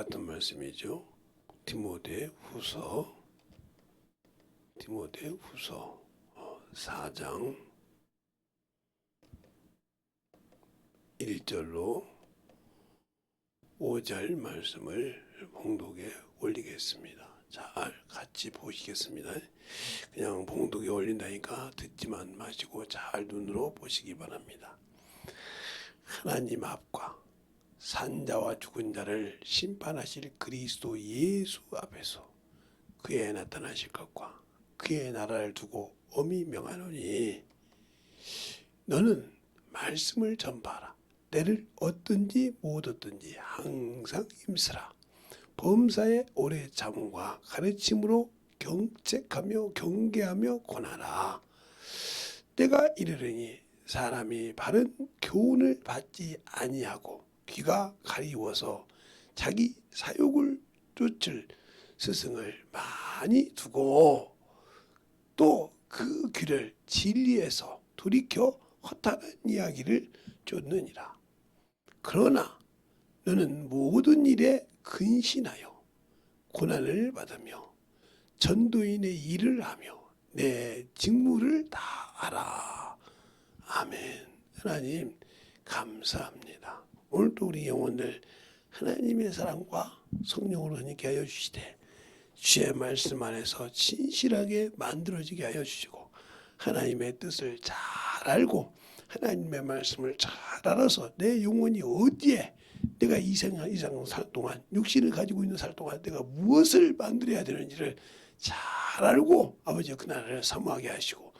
같은 말씀이죠. 디모데후서 4장 1절로 5절 말씀을 봉독에 올리겠습니다. 잘 같이 보시겠습니다. 그냥 봉독에 올린다니까 듣지만 마시고 잘 눈으로 보시기 바랍니다. 하나님 앞과 산자와 죽은 자를 심판하실 그리스도 예수 앞에서 그의 나타나실 것과 그의 나라를 두고 엄히 명하노니 너는 말씀을 전파하라. 때를 얻든지 못 얻든지 항상 힘쓰라. 범사에 오래 참음과 가르침으로 경책하며 경계하며 권하라. 때가 이르르니 사람이 바른 교훈을 받지 아니하고 귀가 가리워서 자기 사욕을 쫓을 스승을 많이 두고 또 그 귀를 진리에서 돌이켜 허탄한 이야기를 쫓느니라. 그러나 너는 모든 일에 근신하여 고난을 받으며 전도인의 일을 하며 내 직무를 다하라. 아멘. 하나님 감사합니다. 오늘도 우리 영혼들 하나님의 사랑과 성령으로 흐르게 하여 주시되 주의 말씀 안에서 진실하게 만들어지게 하여 주시고 하나님의 뜻을 잘 알고 하나님의 말씀을 잘 알아서 내 영혼이 어디에 내가 이 생 살 동안 육신을 가지고 있는 살 동안 내가 무엇을 만들어야 되는지를 잘 알고 아버지가 그 나라를 사모하게 하시고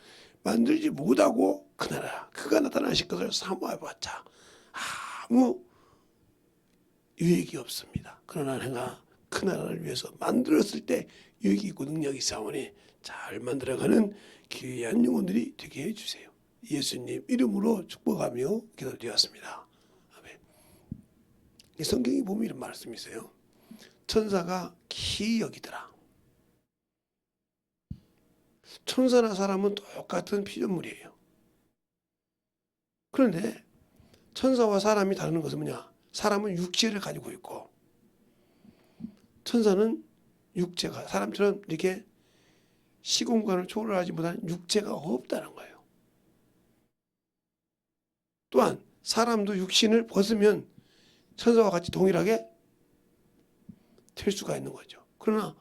만들지 못하고 그 나라 그가 나타나실 것을 사모해봤자 아무 유익이 없습니다. 그러나 내가 그 나라를 위해서 만들었을 때 유익이 있고 능력이 있사오니 잘 만들어가는 귀한 영혼들이 되게 해주세요. 예수님 이름으로 축복하며 기도드렸습니다. 아멘. 이 성경이 보면 이런 말씀이 있어요. 천사가 기이 여기더라. 천사나 사람은 똑같은 피조물이에요. 그런데 천사와 사람이 다른 것은 뭐냐? 사람은 육체를 가지고 있고 천사는 육체가 사람처럼 이렇게 시공간을 초월하지 못한 육체가 없다는 거예요. 또한 사람도 육신을 벗으면 천사와 같이 동일하게 될 수가 있는 거죠. 그러나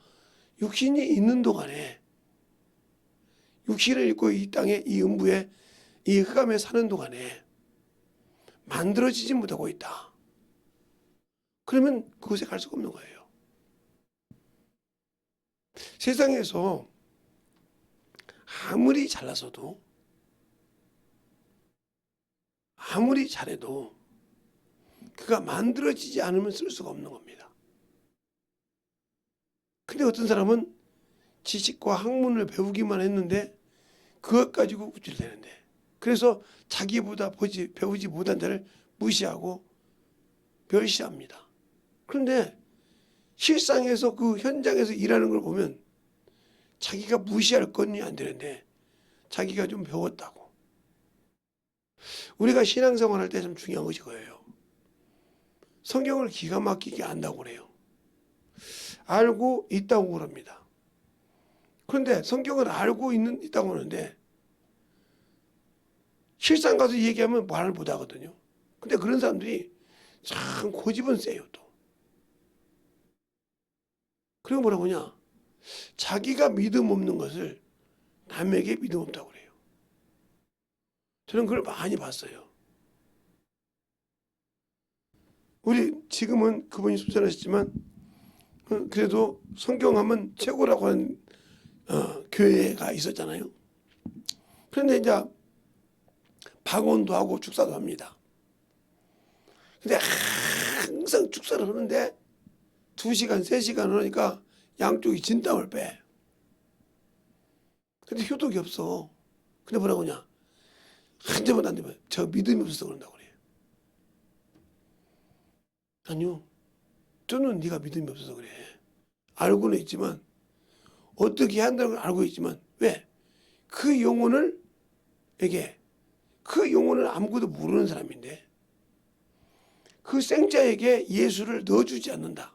육신이 있는 동안에 육신을 입고 이 땅에 이 음부에 이 흑암에 사는 동안에 만들어지지 못하고 있다. 그러면 그곳에 갈 수가 없는 거예요. 세상에서 아무리 잘나서도 아무리 잘해도 그가 만들어지지 않으면 쓸 수가 없는 겁니다. 근데 어떤 사람은 지식과 학문을 배우기만 했는데 그것 가지고 우쭐대는데 그래서 자기보다 배우지 못한 자를 무시하고 멸시합니다. 그런데 실상에서 그 현장에서 일하는 걸 보면 자기가 무시할 건이 안 되는데 자기가 좀 배웠다고. 우리가 신앙생활 할 때 좀 중요한 것이 그거예요. 성경을 기가 막히게 안다고 그래요. 알고 있다고 그럽니다. 그런데 성경을 알고 있다고 하는데 실상 가서 얘기하면 말을 못 하거든요. 근데 그런 사람들이 참 고집은 세요 또. 그리고 뭐라고 하냐? 자기가 믿음 없는 것을 남에게 믿음 없다고 그래요. 저는 그걸 많이 봤어요. 우리 지금은 그분이 순천하셨지만 그래도 성경하면 최고라고 하는 교회가 있었잖아요. 그런데 이제 방언도 하고 축사도 합니다. 근데 항상 축사를 하는데 2시간, 3시간 하니까 양쪽이 진땀을 빼. 근데 효독이 없어. 근데 뭐라고 하냐? 한 점은 안 되면 저 믿음이 없어서 그런다고 그래요. 아니요. 저는 네가 믿음이 없어서 그래. 알고는 있지만 어떻게 한다는 걸 알고 있지만 왜? 그 영혼을 아무것도 모르는 사람인데 그 생자에게 예수를 넣어주지 않는다.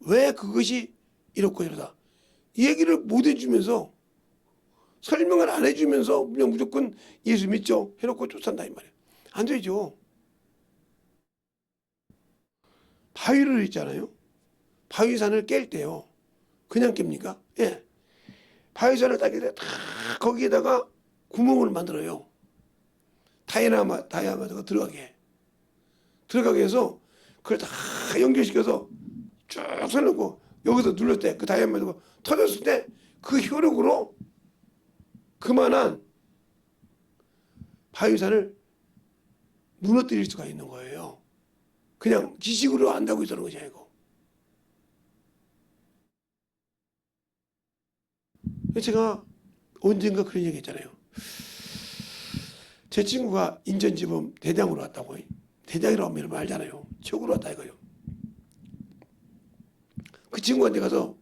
왜 그것이 이렇고 이러다. 이 얘기를 못 해주면서 설명을 안 해주면서 그냥 무조건 예수 믿죠 해놓고 쫓아간다 이 말이에요. 안 되죠. 바위를 있잖아요. 바위산을 깰 때요. 그냥 깹니까? 예. 바위산을 따게 돼 다 거기에다가 구멍을 만들어요. 다이아마트가 들어가게 해서 그걸 다 연결시켜서 쭉 설놓고 여기서 눌렀을 때 그 다이아마트가 터졌을 때 그 효력으로 그만한 바위산을 무너뜨릴 수가 있는 거예요. 그냥 지식으로 안다고 있다는 것이 아니고. 제가 언젠가 그런 얘기 했잖아요. 제 친구가 인천지법 대장으로 왔다고. 대장이라고 하면 알잖아요. 최고로 왔다 이거요. 그 친구한테 가서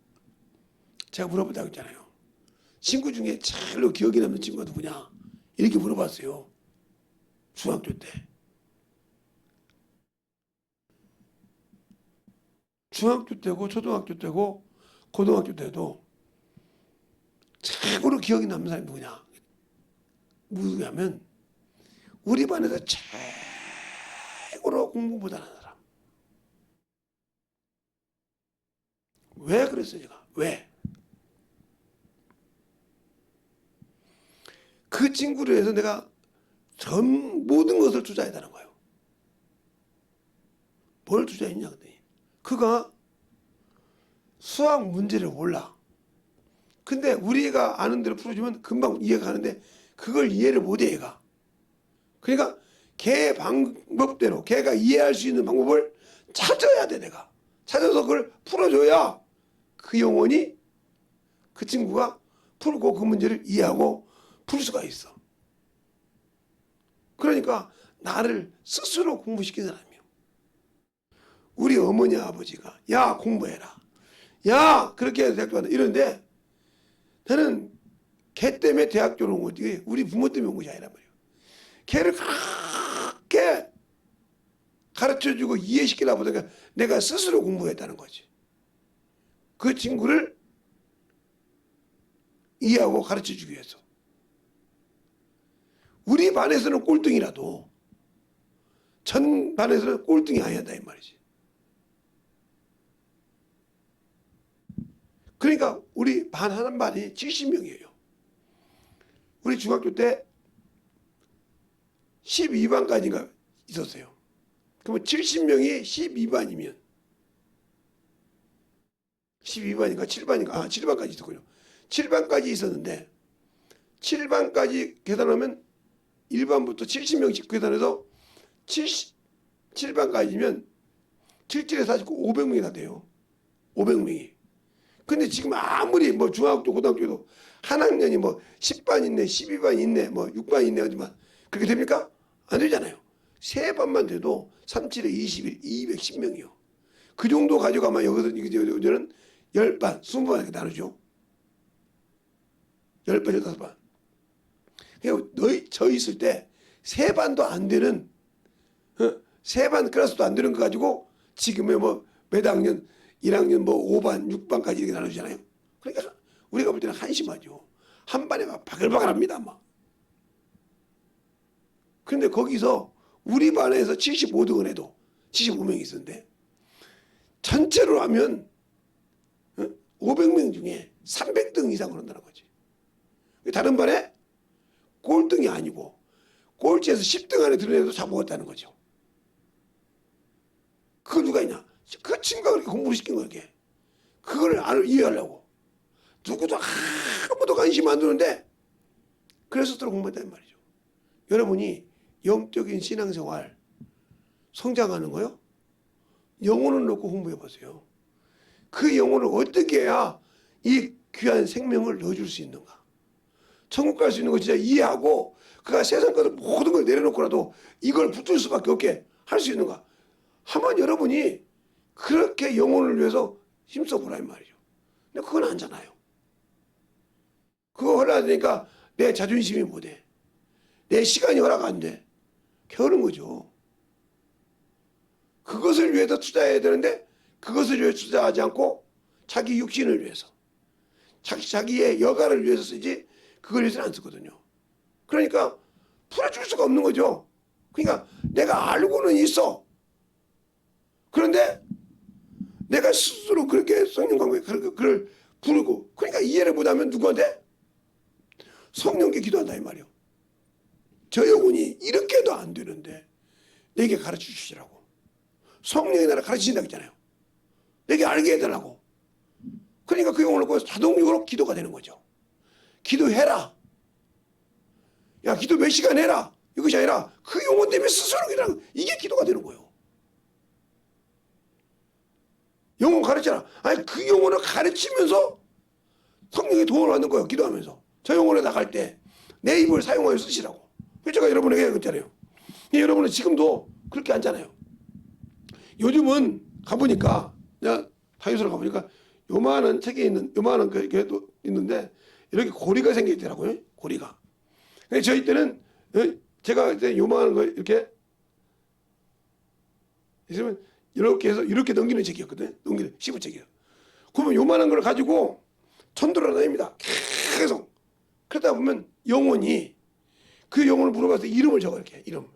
제가 물어봤다고 했잖아요. 친구 중에 제일로 기억에 남는 친구가 누구냐? 이렇게 물어봤어요. 중학교 때. 중학교 때고 초등학교 때고 고등학교 때도 최고로 기억에 남는 사람이 누구냐면 우리 반에서 최고로 공부 못하는 사람. 왜 그랬어요 제가? 왜? 그 친구를 위해서 내가 전 모든 것을 투자했다는 거예요. 뭘 투자했냐 그랬더니 그가 수학 문제를 몰라. 근데 우리가 아는 대로 풀어주면 금방 이해가 가는데 그걸 이해를 못해 얘가. 그러니까 걔 방법대로 걔가 이해할 수 있는 방법을 찾아야 돼 내가. 찾아서 그걸 풀어줘야 그 영혼이 그 친구가 풀고 그 문제를 이해하고 풀 수가 있어. 그러니까 나를 스스로 공부시킨 사람이에요. 우리 어머니 아버지가 야 공부해라. 야 그렇게 해서 대학교 간다 이러는데 나는 걔 때문에 대학 들어온 거지 우리 부모 때문에 온 것이 아니란 말이에요. 걔를 그렇게 가르쳐주고 이해시키다 보니까 내가 스스로 공부했다는 거지. 그 친구를 이해하고 가르쳐주기 위해서. 우리 반에서는 꼴등이라도 전 반에서는 꼴등이 아니었다 이 말이지. 그러니까 우리 반 한 반이 70명이에요. 우리 중학교 때 12반까지가 있었어요. 그러면 70명이 12반이면 12반인가 7반인가 7반까지 있었군요. 7반까지 있었는데 7반까지 계산하면 1반부터 70명씩 계산해서 7반까지면 77에 49, 500명이 다 돼요. 500명이. 근데 지금 아무리 뭐 중학교 고등학교도 한 학년이 뭐 10반 있네 12반 있네 뭐 6반 있네 하지만 그렇게 됩니까? 안 되잖아요. 세 반만 돼도 37에 21, 210명이요. 그 정도 가져가면 여기서 이제는 10반, 20반 이렇게 나누죠. 10반, 15반. 그러니까 저 있을 때 세 반도 안 되는 세 반 클래스도 안 되는 거 가지고 지금의 뭐 몇 학년 1학년 뭐 5반, 6반까지 이렇게 나누잖아요. 그러니까 우리가 볼 때는 한심하죠. 한 반에 막 바글바글합니다. 막. 그런데 거기서 우리 반에서 75등을 해도 75명이 있었는데 전체로 하면 500명 중에 300등 이상을 한다는 거지. 다른 반에 꼴등이 아니고 꼴찌에서 10등 안에 드는 애도 잡아왔다는 거죠. 그거 누가 있냐? 그 친구가 그렇게 공부를 시킨 거야. 그걸 이해하려고. 누구도 아무도 관심 안 두는데 그래서 또 공부했단 말이죠. 여러분이 영적인 신앙생활 성장하는 거요? 영혼을 놓고 공부해 보세요. 그 영혼을 어떻게 해야 이 귀한 생명을 넣어줄 수 있는가? 천국 갈 수 있는 거 진짜 이해하고 그가 세상 것을 모든 걸 내려놓고라도 이걸 붙들 수밖에 없게 할 수 있는가? 하면 여러분이 그렇게 영혼을 위해서 힘써보라 이 말이죠. 근데 그건 아니잖아요. 그거 허락하니까 내 자존심이 못해. 내 시간이 허락 안 돼. 게으른 거죠. 그것을 위해서 투자해야 되는데 그것을 위해서 투자하지 않고 자기 육신을 위해서, 자기의 여가를 위해서 쓰지 그걸 위해서는 안 쓰거든요. 그러니까 풀어줄 수가 없는 거죠. 그러니까 내가 알고는 있어. 그런데 내가 스스로 그렇게 성령 관계에 그를 부르고, 그러니까 이해를 못하면 누구한테? 성령께 기도한다 이 말이요. 저 영혼이 이렇게도 안 되는데 내게 가르쳐 주시라고. 성령이 나를 가르치신다고 했잖아요. 내게 알게 해달라고. 그러니까 그 영혼을 놓고 자동적으로 기도가 되는 거죠. 기도해라. 야, 기도 몇 시간 해라. 이것이 아니라 그 영혼 때문에 스스로 기도하는, 이게 기도가 되는 거예요. 영혼 가르쳐라. 아니, 그 영혼을 가르치면서 성령의 도움을 받는 거예요. 기도하면서. 저 영혼에 나갈 때 내 입을 사용하여 쓰시라고. 그래서 제가 여러분에게 그랬잖아요. 여러분은 지금도 그렇게 앉잖아요. 요즘은 가보니까, 내가 다이소를 가보니까 요만한 책에 있는, 요만한 게도 있는데 이렇게 고리가 생겨 있더라고요. 고리가. 근데 저희 때는 제가 이제 요만한 거 이렇게 있으면 이렇게 해서 이렇게 넘기는 책이었거든요. 넘기는 시부책이에요. 그러면 요만한 걸 가지고 천도를 다닙니다. 계속. 그러다 보면 영혼이, 그 영혼을 물어봐서 이름을 적어. 이렇게 이름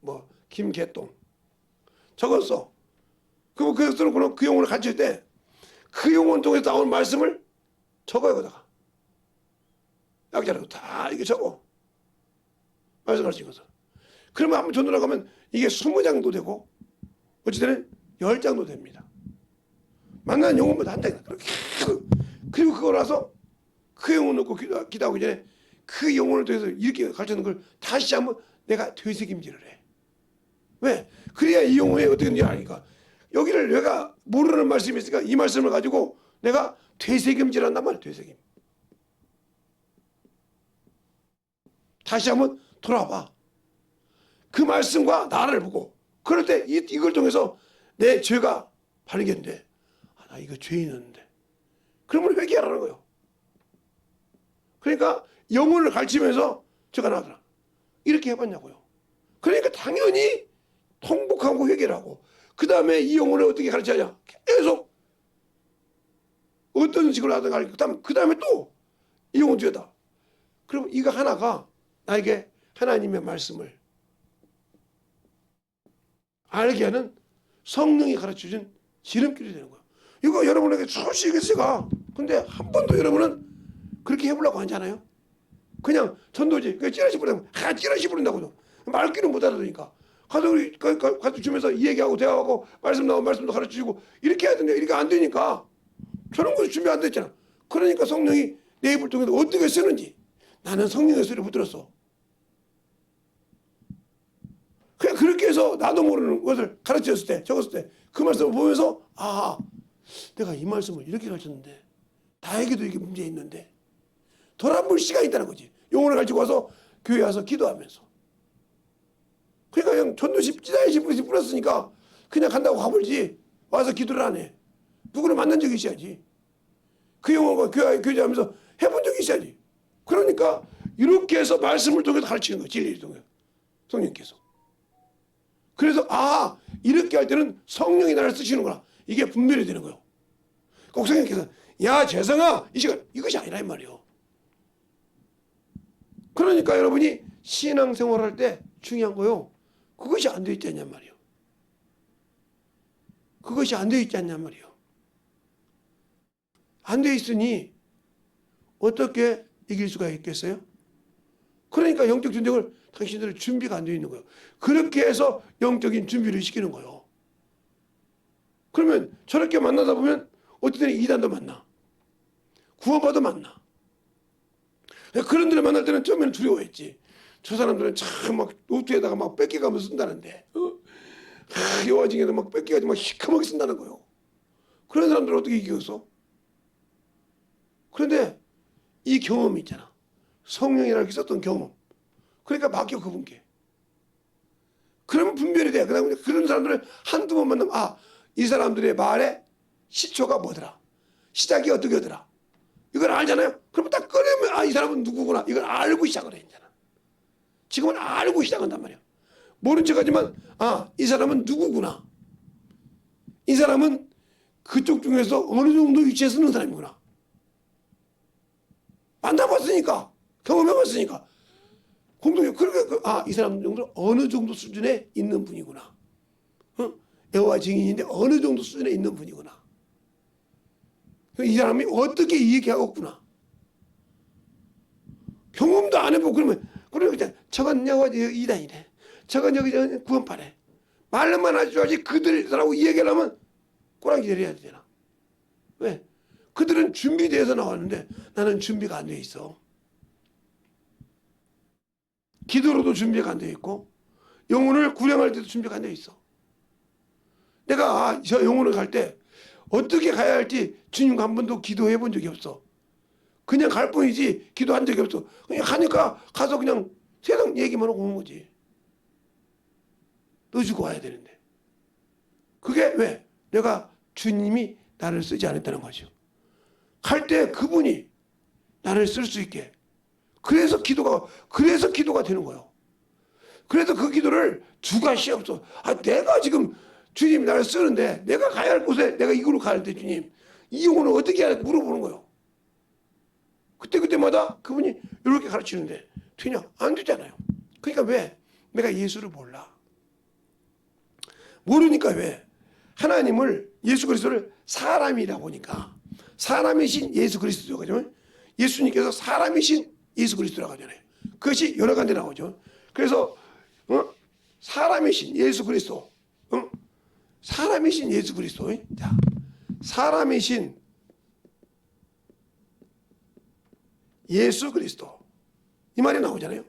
뭐 김개똥 적었어. 그럼 그래서 그 영혼을 가르칠 때 그 영혼 통해서 나오는 말씀을 적어요. 거다가 약자라고 다 이게 적어. 말씀 가르치는 것을. 그러면 한번 전도를 가면 이게 20장도 되고 어찌되는 10장도 됩니다. 만나는 영혼마다 한 장이다. 그리고 그걸 와서 그 영혼 놓고 기도하기 전에 그 영혼을 통해서 이렇게 가르치는 걸 다시 한번 내가 되새김질을 해. 왜? 그래야 이 영혼이 어떻게 되는지 아니까. 여기를 내가 모르는 말씀이 있으니까 이 말씀을 가지고 내가 되새김질한단 말이야. 되새김. 다시 한번 돌아봐. 그 말씀과 나를 보고, 그럴 때 이걸 통해서 내 죄가 발견돼. 아, 나 이거 죄 있는데. 그러면 회개하라는 거예요. 그러니까 영혼을 가르치면서 제가 나더라. 이렇게 해봤냐고요. 그러니까 당연히 통복하고 회개를 하고, 그 다음에 이 영혼을 어떻게 가르쳐야 계속 어떤 식으로 하든 가르치고, 그 다음에 또 이 영혼 뒤에다. 그럼 이거 하나가 나에게 하나님의 말씀을 알게 하는 성령이 가르쳐준 지름길이 되는 거예요. 이거 여러분에게 솔직히 제가, 근데 한 번도 여러분은 그렇게 해보려고 하잖아요. 그냥 전도지, 그냥 찌라시 부린다고, 찌라시 부린다고. 말귀는 못 알아들으니까. 가서 우리 가서 주면서 이 얘기하고 대화하고 말씀 나오고 말씀도 가르쳐주고 이렇게 해야 되는데 이렇게 안 되니까 저런 것이 준비 안 됐잖아. 그러니까 성령이 내 입을 통해서 어떻게 쓰는지 나는 성령의 소리를 못 들었어. 그냥 그렇게 해서 나도 모르는 것을 가르쳤을 때, 적었을 때 그 말씀을 보면서 아, 내가 이 말씀을 이렇게 가르쳤는데 나에게도 이게 문제 있는데 돌아볼 시간이 있다는 거지. 영혼을 가지고 와서 교회 와서 기도하면서. 그러니까 그냥 전도시 찌다시 뿌렸으니까 그냥 간다고 가버리지 와서 기도를 안 해. 누구를 만난 적이 있어야지. 그 영혼과 교제하면서 해본 적이 있어야지. 그러니까 이렇게 해서 말씀을 통해서 가르치는 거야. 진리를 통해서. 성령께서. 그래서 아, 이렇게 할 때는 성령이 나를 쓰시는구나. 이게 분별이 되는 거예요. 꼭 성령께서 야 재성아 이 시간, 이것이 아니라 이 말이에요. 그러니까 여러분이 신앙생활할 때 중요한 거요. 그것이 안 돼 있지 않냔 말이에요. 그것이 안 돼 있지 않냔 말이에요. 안 돼 있으니 어떻게 이길 수가 있겠어요? 그러니까 영적 전쟁을 당신들은 준비가 안 되어 있는 거예요. 그렇게 해서 영적인 준비를 시키는 거예요. 그러면 저렇게 만나다 보면 어떤 때는 이단도 만나. 구원받아 만나. 그런 데를 만날 때는 처음에는 두려워했지. 저 사람들은 참 막 노트에다가 막 뺏겨가면서 쓴다는데 여와 중에도 막 뺏겨가지고 막 시커멓게 쓴다는 거예요. 그런 사람들을 어떻게 이기겠어? 그런데 이 경험이 있잖아. 성령이라고 썼던 경험. 그러니까 맡겨 그분께. 그러면 분별이 돼. 그다음에 그런 사람들을 한두 번 만나면 아, 이 사람들의 말의 시초가 뭐더라. 시작이 어떻게 하더라. 이걸 알잖아요. 그러면 딱 꺼내면 아, 이 사람은 누구구나. 이걸 알고 시작을 해. 이제는. 지금은 알고 시작한단 말이야. 모른 척하지만 아, 이 사람은 누구구나. 이 사람은 그쪽 중에서 어느 정도 위치에 서는 사람이구나. 만나봤으니까, 경험해봤으니까. 그러니까, 이 사람 정도 어느 정도 수준에 있는 분이구나. 여호와 증인인데 어느 정도 수준에 있는 분이구나. 이 사람이 어떻게 얘기하겠구나. 경험도 안 해보고 그러면 저건 여호와 이단이래. 저건 여기 구원파래. 말로만 하지 말지 그들하고 이야기하려면 꼬랑지 내려야 되잖아. 왜? 그들은 준비돼서 나왔는데 나는 준비가 안 돼 있어. 기도로도 준비가 안 돼 있고 영혼을 구령할 때도 준비가 안 돼 있어. 내가 저 영혼을 갈 때 어떻게 가야 할지 주님과 한 번도 기도해 본 적이 없어. 그냥 갈 뿐이지 기도한 적이 없어. 그냥 가니까 가서 그냥 세상 얘기만 하고 오는 거지. 넣어주고 와야 되는데. 그게 왜? 내가 주님이 나를 쓰지 않았다는 거죠. 갈 때 그분이 나를 쓸 수 있게. 그래서 기도가 되는 거예요. 그래서 그 기도를 주가시 없어. 내가 지금 주님이 나를 쓰는데 내가 가야 할 곳에 내가 이걸로 가는데 주님 이 영혼을 어떻게 해야 물어보는 거예요. 그때마다 그분이 이렇게 가르치는데 되냐? 안 되잖아요. 그러니까 왜? 내가 예수를 몰라. 모르니까 왜? 하나님을 예수 그리스도를 사람이라고 보니까 사람이신 예수 그리스도가 죠. 예수님께서 사람이신 예수 그리스도라고 하잖아요. 그것이 여러 가지 나오죠. 그래서 사람이신 예수 그리스도, 사람이신 예수 그리스도. 자, 사람이신 예수 그리스도 이 말이 나오잖아요.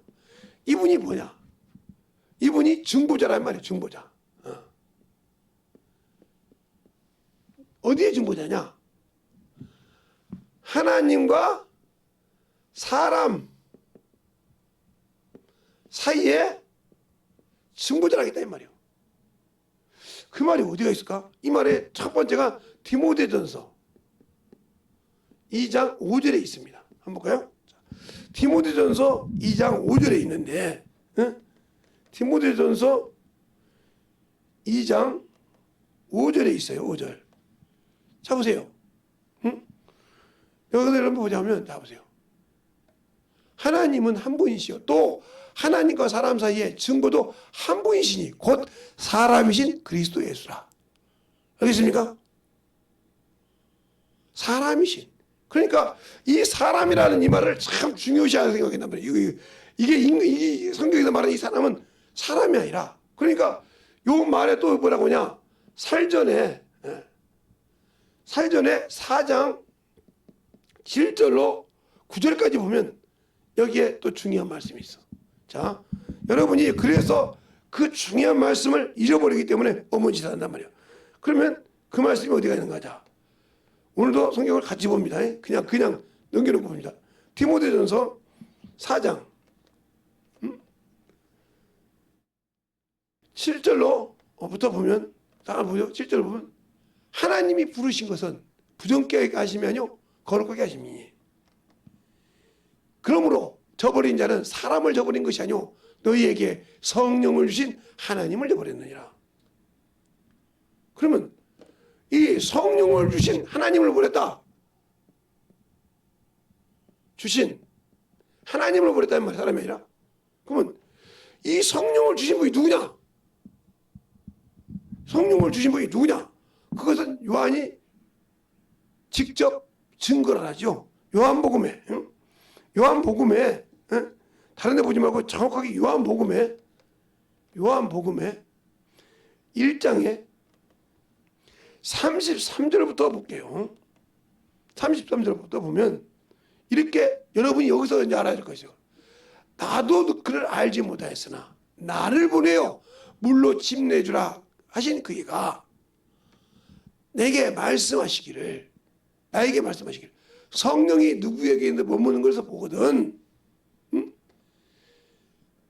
이분이 뭐냐? 이분이 중보자란 말이에요. 중보자. 어디에 중보자냐? 하나님과 사람 사이에 중보자라겠다 이 말이에요. 그 말이 어디가 있을까? 이 말의 첫 번째가 디모데전서 2장 5절에 있습니다. 한번 볼까요? 디모데전서 2장 5절에 있는데 디모데전서 2장 5절에 있어요. 5절. 자 보세요. 여기서 한번 보자면 자 보세요. 하나님은 한 분이시요 또 하나님과 사람 사이에 증거도 한 분이시니 곧 사람이신 그리스도 예수라. 알겠습니까? 사람이신. 그러니까 이 사람이라는 이 말을 참 중요시하게 생각했단 말이에요. 이게 성경에서 말하는 이 사람은 사람이 아니라 그러니까 요 말에 또 뭐라고 하냐? 살전에 4장 7절로 9절까지 보면 여기에 또 중요한 말씀이 있어. 자, 여러분이 그래서 그 중요한 말씀을 잃어버리기 때문에 어머니짓을 한단 말이에요. 그러면 그 말씀이 어디가 있는가? 자, 오늘도 성경을 같이 봅니다. 그냥 넘겨놓고 봅니다. 디모데전서 4장 7절로 부터 보면 다 보죠. 7절 보면 하나님이 부르신 것은 부정케 하심이 아니요 거룩하게 하심이니 그러므로 저버린 자는 사람을 저버린 것이 아니요 너희에게 성령을 주신 하나님을 저버렸느니라. 그러면 이 성령을 주신 하나님을 버렸다. 주신 하나님을 버렸다는 말 사람이 아니라 그러면 이 성령을 주신 분이 누구냐? 성령을 주신 분이 누구냐? 그것은 요한이 직접 증거를 하죠. 요한복음에 다른 데 보지 말고 정확하게 요한복음에 1장에 33절부터 볼게요. 33절부터 보면 이렇게 여러분이 여기서 이제 알아야 될 것이죠. 나도 그를 알지 못하였으나 나를 보내어 물로 집 내주라 하신 그이가 나에게 말씀하시기를 성령이 누구에게 있는데 머무는 것을 보거든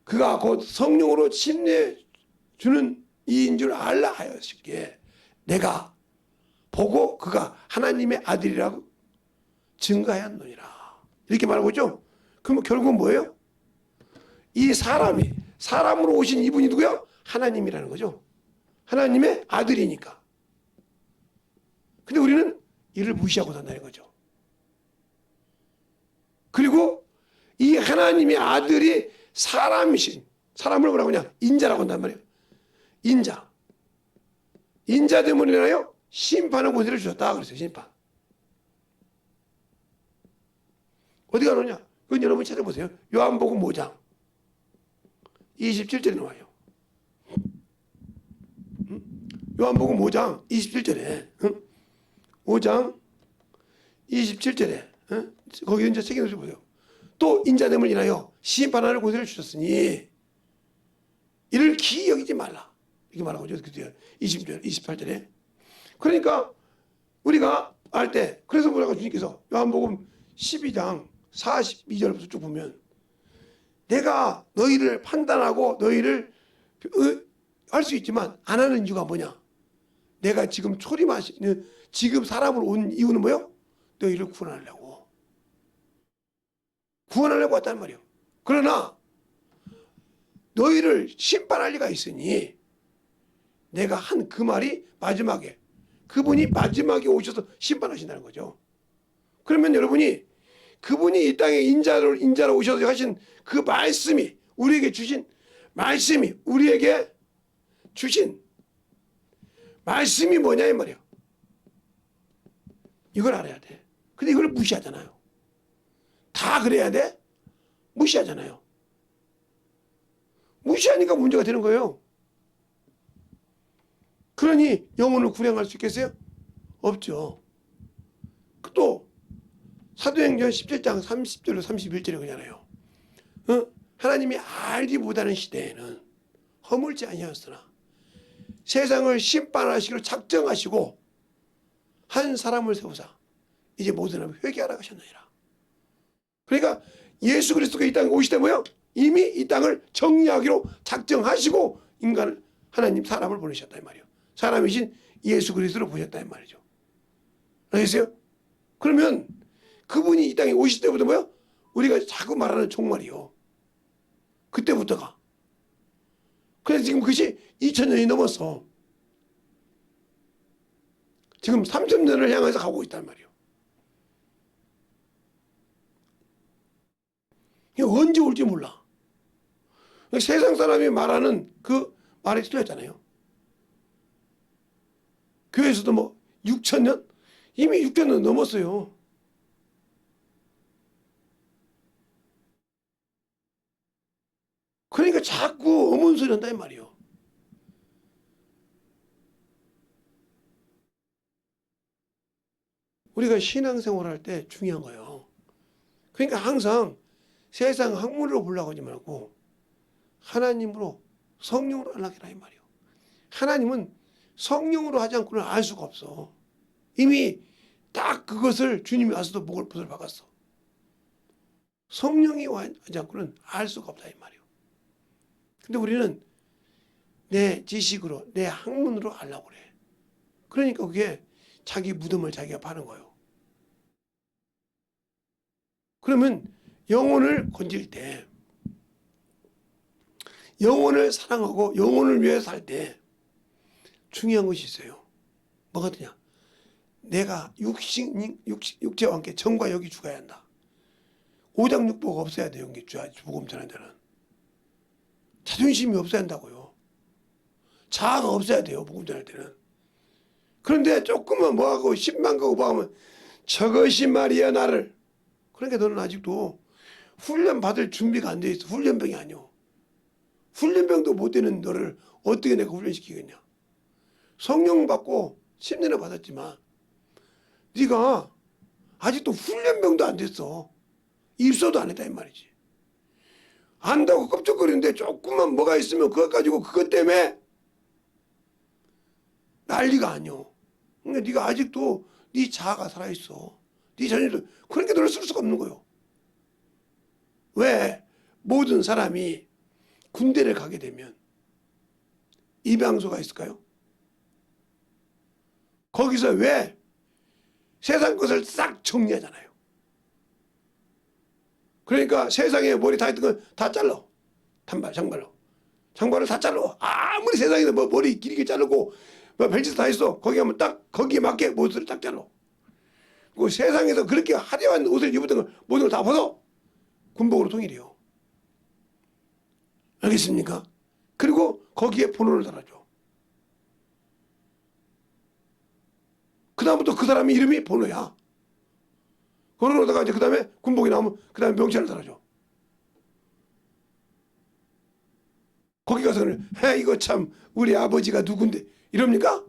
그가 곧 성령으로 집 내주는 이인 줄 알라 하였기에 내가 보고 그가 하나님의 아들이라고 증거하였느니라. 이렇게 말하고 있죠. 그럼 결국은 뭐예요? 이 사람이 사람으로 오신 이분이 누구야? 하나님이라는 거죠. 하나님의 아들이니까. 근데 우리는 이를 무시하고 산다는 거죠. 그리고 이 하나님의 아들이 사람이신, 사람을 뭐라고 하냐? 인자라고 한단 말이에요. 인자. 인자 때문에 인하여 심판의 권세를 주셨다 그랬어요. 심판. 어디가 나오냐? 그건 여러분 찾아보세요. 요한복음 5장 27절에 나와요. 요한복음 5장 27절에 5장 27절에 거기 이제 책임을 보세요. 또 인자됨을 인하여 심판하는 권세를 주셨으니 이를 기이 여기지 말라. 이렇게 말하고 있죠. 20절, 28절에. 그러니까 우리가 알 때 그래서 뭐라고 주님께서 요한복음 12장 42절부터 쭉 보면 내가 너희를 판단하고 너희를 할 수 있지만 안 하는 이유가 뭐냐? 내가 지금 초림하시는 지금 사람으로 온 이유는 뭐요? 너희를 구원하려고. 구원하려고 왔단 말이에요. 그러나 너희를 심판할 리가 있으니 내가 한 그 말이 마지막에 그분이 마지막에 오셔서 심판하신다는 거죠. 그러면 여러분이 그분이 이 땅에 인자로 오셔서 하신 그 말씀이 우리에게 주신 말씀이 우리에게 주신 말씀이 뭐냐 이 말이에요. 이걸 알아야 돼. 근데 이걸 무시하잖아요. 다 그래야 돼? 무시하잖아요. 무시하니까 문제가 되는 거예요. 그러니 영혼을 구량할 수 있겠어요? 없죠. 또 사도행전 17장 30절로 31절에 그러잖아요. 하나님이 알지 못하는 시대에는 허물지 아니하였으나 세상을 심판하시기로 작정하시고 한 사람을 세우사 이제 모든 사람을 회개하라 하셨느니라. 그러니까 예수 그리스도가 이 땅에 오실 때 뭐요? 이미 이 땅을 정리하기로 작정하시고 인간을 하나님 사람을 보내셨다 이 말이에요. 사람이신 예수 그리스도를 보셨다 이 말이죠. 알겠어요? 그러면 그분이 이 땅에 오실 때부터 뭐요? 우리가 자꾸 말하는 종말이요. 그때부터가. 그래서 지금 그것이 2000년이 넘었어. 지금 30년을 향해서 가고 있단 말이에요. 이게 언제 올지 몰라. 세상 사람이 말하는 그 말이 틀렸잖아요. 교회에서도 뭐 6000년? 이미 6000년 넘었어요. 그러니까 자꾸 어문소리 한다 이 말이에요. 우리가 신앙생활 할 때 중요한 거예요. 그러니까 항상 세상 학문으로 보려고 하지 말고 하나님으로 성령으로 하려고 이 말이에요. 하나님은 성령으로 하지 않고는 알 수가 없어. 이미 딱 그것을 주님이 와서도 목을 붓을 박았어. 성령이 하지 않고는 알 수가 없다 이 말이에요. 근데 우리는 내 지식으로 내 학문으로 하려고 그래. 그러니까 그게 자기 무덤을 자기가 파는 거예요. 그러면 영혼을 건질 때 영혼을 사랑하고 영혼을 위해서 살 때 중요한 것이 있어요. 뭐가 되냐? 내가 육체와 함께 정과 역이 죽어야 한다. 오장육부가 없어야 돼요. 복음 전하는 데는. 자존심이 없어야 한다고요. 자아가 없어야 돼요. 복음 전할 때는. 그런데 조금만 뭐하고 10만 가고 뭐하면 저것이 말이야 나를. 그러니까 너는 아직도 훈련 받을 준비가 안 돼 있어. 훈련병이 아니오. 훈련병도 못 되는 너를 어떻게 내가 훈련시키겠냐. 성령 받고 10년을 받았지만 네가 아직도 훈련병도 안 됐어. 입소도 안 했다 이 말이지. 안다고 껍적거리는데 조금만 뭐가 있으면 그것 가지고 그것 때문에 난리가 아니오. 그러니까 네가 아직도 네 자아가 살아있어. 네 자녀도 그러니까 너를 쓸 수가 없는 거예요. 왜? 모든 사람이 군대를 가게 되면 입양소가 있을까요? 거기서 왜 세상 것을 싹 정리하잖아요. 그러니까 세상에 머리 다 있던 건 다 잘라. 단발, 장발로. 장발을 다 잘라. 아무리 세상에서 뭐 머리 길게 자르고 뭐 별짓 다 있어. 거기 가면 딱 거기에 맞게 옷을 딱 잘라. 그 세상에서 그렇게 화려한 옷을 입었던 걸 모든 걸 다 벗어. 군복으로 통일해요. 알겠습니까? 그리고 거기에 번호를 달아줘. 그 다음부터 그 사람의 이름이 번호야. 번호로다가 이제 그 다음에 군복이 나오면 그 다음에 명찰을 달아줘. 거기 가서 이거 참 우리 아버지가 누군데 이럽니까?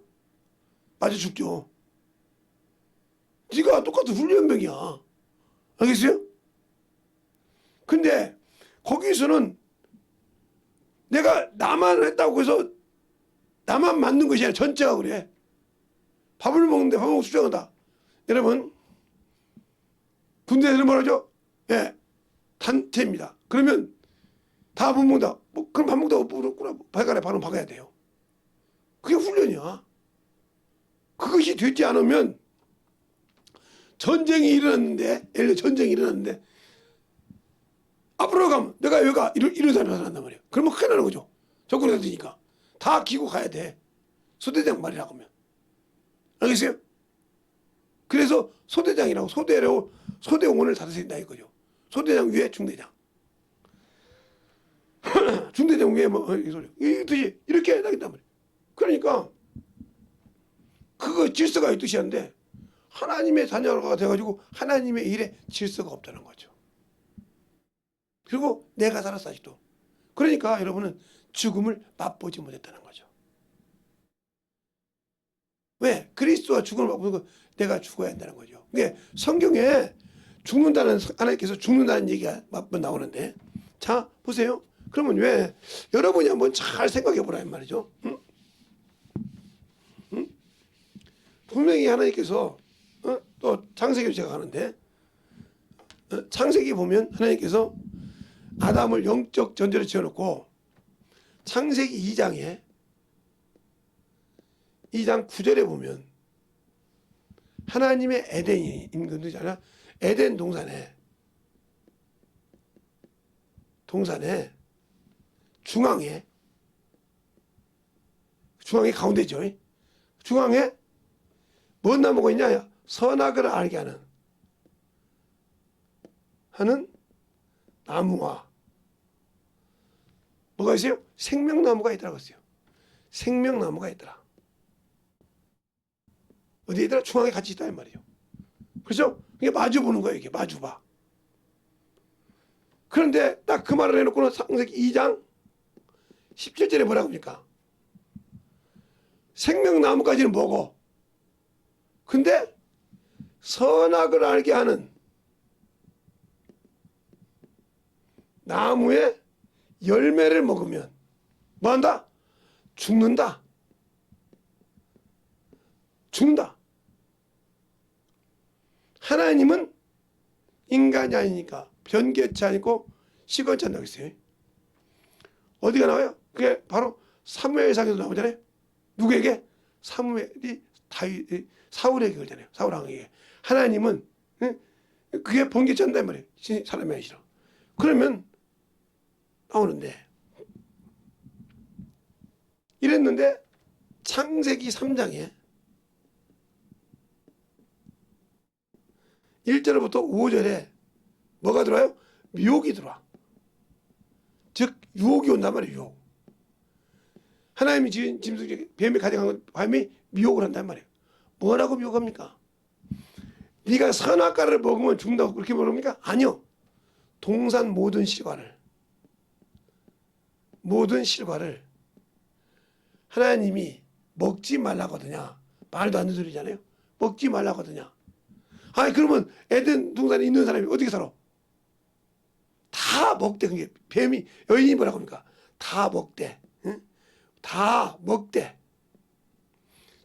맞아 죽죠. 네가 똑같은 훈련병이야. 알겠어요? 근데 거기서는 내가 나만 했다고 해서 나만 맞는 것이 아니라 전체가 그래. 밥을 먹는데 밥 먹고 수정한다. 여러분 군대에서는 뭐라죠? 예, 단체입니다. 그러면 다 못 먹는다. 뭐 그럼 밥 먹다가 부르구나. 발가락에 바로 박아야 돼요. 그게 훈련이야. 그것이 되지 않으면 전쟁이 일어났는데, 예를 들어 전쟁이 일어났는데 앞으로 가면 내가 여기 가 이런 사람이 나타난단 말이에요. 그러면 큰일 나는 거죠. 적군이 되니까 다 기고 가야 돼. 소대장 말이라고 하면. 알겠어요? 그래서 소대장이라고 소대원을 다스린다 이거죠. 소대장 위에 중대장. 중대장 위에 뭐 이 소리. 이 뜻이 이렇게 해야 되겠단 말이에요. 그러니까 그거 질서가 있듯이 한데 하나님의 자녀가 돼가지고 하나님의 일에 질서가 없다는 거죠. 그리고 내가 살았어 아직도. 그러니까 여러분은 죽음을 맛보지 못했다는 거죠. 왜? 그리스도와 죽음을 맛보는 거 내가 죽어야 한다는 거죠. 근데 성경에 죽는다는 하나님께서 죽는다는 얘기가 몇 번 나오는데 자 보세요. 그러면 왜 여러분이 한번 잘 생각해 보라 이 말이죠. 응? 응? 분명히 하나님께서 또 창세기를 제가 하는데 창세기 보면 하나님께서 아담을 영적 전제로 지어놓고 창세기 2장 9절에 보면 하나님의 에덴이 인근이잖아. 에덴 동산에 중앙에 가운데죠. 중앙에 뭔 나무가 있냐? 선악을 알게 하는 나무와 뭐가 있어요? 생명나무가 있더라고 했어요. 생명나무가 있더라. 어디에 있더라? 중앙에 같이 있다 이 말이에요. 그렇죠? 이게 마주 보는 거예요. 이게 마주 봐. 그런데 딱 그 말을 해놓고는 창세기 2장 17절에 뭐라고 합니까? 생명나무까지는 뭐고? 근데 선악을 알게 하는 나무의 열매를 먹으면 뭐한다? 죽는다. 하나님은 인간이 아니니까 변개치 않고 시건치 않다고 했어요. 어디가 나와요? 그게 바로 사무엘상에도 나오잖아요. 누구에게? 사무엘이 사울에게 그러잖아요. 사울 왕에게. 하나님은 그게 번개치 않는단 말이에요. 사람이 아니시라. 그러면 나오는데 이랬는데 창세기 3장에 1절부터 5절에 뭐가 들어와요? 유혹이 들어와. 즉 유혹이 온단 말이에요. 유혹. 하나님이 지은 짐승 중에 뱀이 가져간 뱀이 미혹을 한단 말이에요. 뭐라고 미혹합니까? 네가 선악과를 먹으면 죽는다고 그렇게 모릅니까? 아니요. 동산 모든 실과를 하나님이 먹지 말라거든요. 말도 안 되는 소리잖아요. 먹지 말라거든요. 아니 그러면 에덴 동산에 있는 사람이 어떻게 살아? 다 먹대. 그게 뱀이 여인이 뭐라고 합니까? 다 먹대. 응? 다 먹대.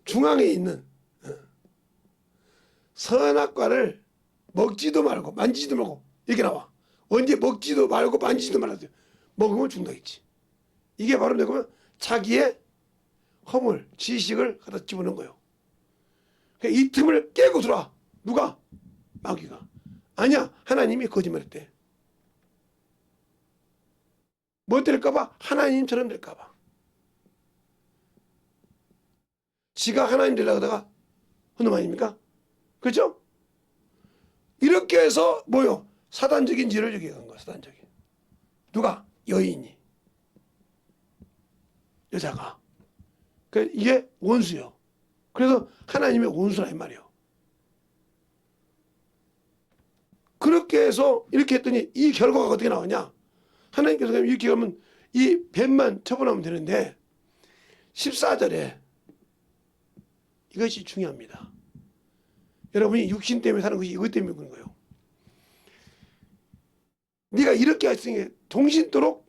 중앙에 있는 선악과를 먹지도 말고 만지지도 말고 이렇게 나와. 언제 먹지도 말고 만지지도 말았어요. 먹으면 죽는다겠지. 이게 바로 내가 자기의 허물, 지식을 갖다 집어넣은 거예요. 그러니까 이 틈을 깨고 들어와. 누가? 마귀가. 아니야. 하나님이 거짓말했대. 뭐 될까봐? 하나님처럼 될까봐. 지가 하나님 되려고 하다가 헌놈 아닙니까? 그렇죠? 이렇게 해서 뭐요? 사단적인 죄를 저기 간 거야. 사단적인. 누가? 여인이. 여자가. 이게 원수요. 그래서 하나님의 원수라 이 말이에요. 그렇게 해서 이렇게 했더니 이 결과가 어떻게 나오냐? 하나님께서 이렇게 하면 이 뱀만 처분하면 되는데 14절에 이것이 중요합니다. 여러분이 육신 때문에 사는 것이 이것 때문에 그런 거예요. 네가 이렇게 했으니 동신도록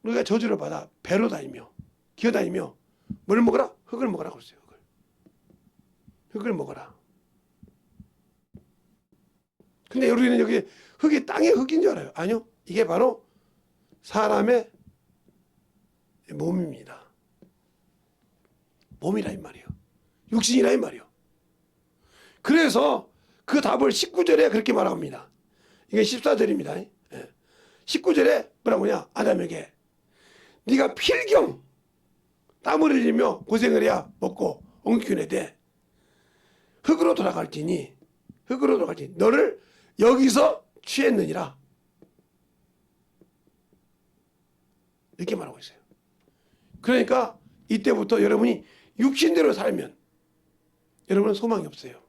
우리가 저주를 받아 배로 다니며 기어다니며 뭘 먹어라? 흙을 먹으라고 했어요. 흙을 먹어라. 근데 우리는 여기 흙이 땅의 흙인 줄 알아요. 아니요. 이게 바로 사람의 몸입니다. 몸이라 이 말이에요. 육신이라 이 말이에요. 그래서 그 답을 19절에 그렇게 말합니다. 이게 14절입니다. 19절에 뭐라고 하냐? 아담에게 네가 필경 땀을 흘리며 고생을 해야 먹고 엉키네 돼. 흙으로 돌아갈지니 너를 여기서 취했느니라. 이렇게 말하고 있어요. 그러니까 이때부터 여러분이 육신대로 살면 여러분은 소망이 없어요.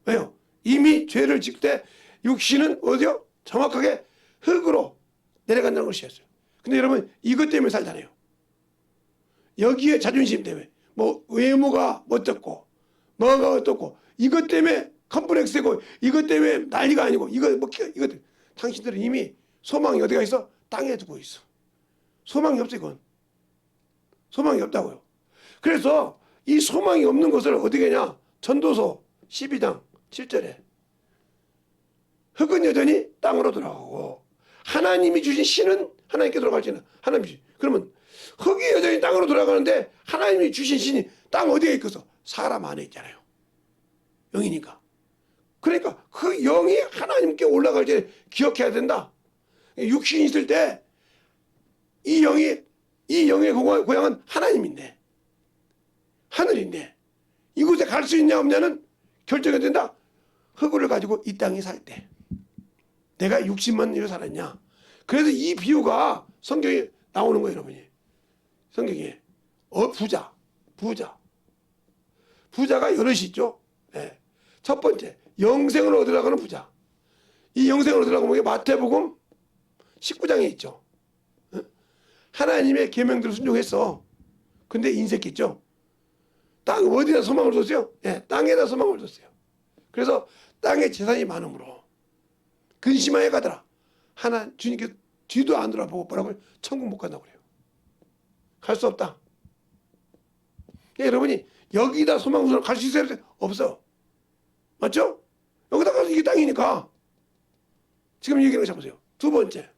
왜요? 이미 죄를 짓을 때 육신은 어디요? 정확하게 흙으로 내려간다는 것이었어요. 근데 여러분 이것 때문에 살잖아요. 여기에 자존심 때문에 뭐 외모가 어떻고 뭐가 어떻고 이것 때문에 컴플렉스고 이것 때문에 난리가 아니고 이것 당신들은 이미 소망이 어디가 있어? 땅에 두고 있어. 소망이 없어 이건. 소망이 없다고요. 그래서 이 소망이 없는 것을 어떻게 하냐? 전도서 12장 7절에 흙은 여전히 땅으로 돌아가고 하나님이 주신 신은 하나님께 돌아갈지는 하나님이 주신. 그러면 흙이 여전히 땅으로 돌아가는데 하나님이 주신 신이 땅 어디에 있겠어? 사람 안에 있잖아요. 영이니까. 그러니까 그 영이 하나님께 올라갈 때 기억해야 된다. 육신이 있을 때 이 영의 고향은 하나님인데 하늘인데 이곳에 갈 수 있냐 없냐는 결정이 된다. 흙을 가지고 이 땅에 살 때 내가 60만 년을 살았냐. 그래서 이 비유가 성경에 나오는 거예요. 여러분이 성경에 부자가 여럿이 있죠. 네. 첫 번째 영생을 얻으려고 하는 부자. 이 영생을 얻으려고 하는 게 마태복음 19장에 있죠. 하나님의 계명대로 순종했어. 근데 인색했죠. 땅 어디다 소망을 뒀어요? 네, 땅에다 소망을 뒀어요. 그래서 땅에 재산이 많으므로 근심하여 가더라. 주님께 뒤도 안 돌아보고 뭐라고 천국 못 간다고 그래요. 갈 수 없다. 여러분이 여기다 소망을 갈 수 있어요? 없어. 맞죠? 여기다 가서 이게 땅이니까. 지금 얘기를 해보세요. 두 번째.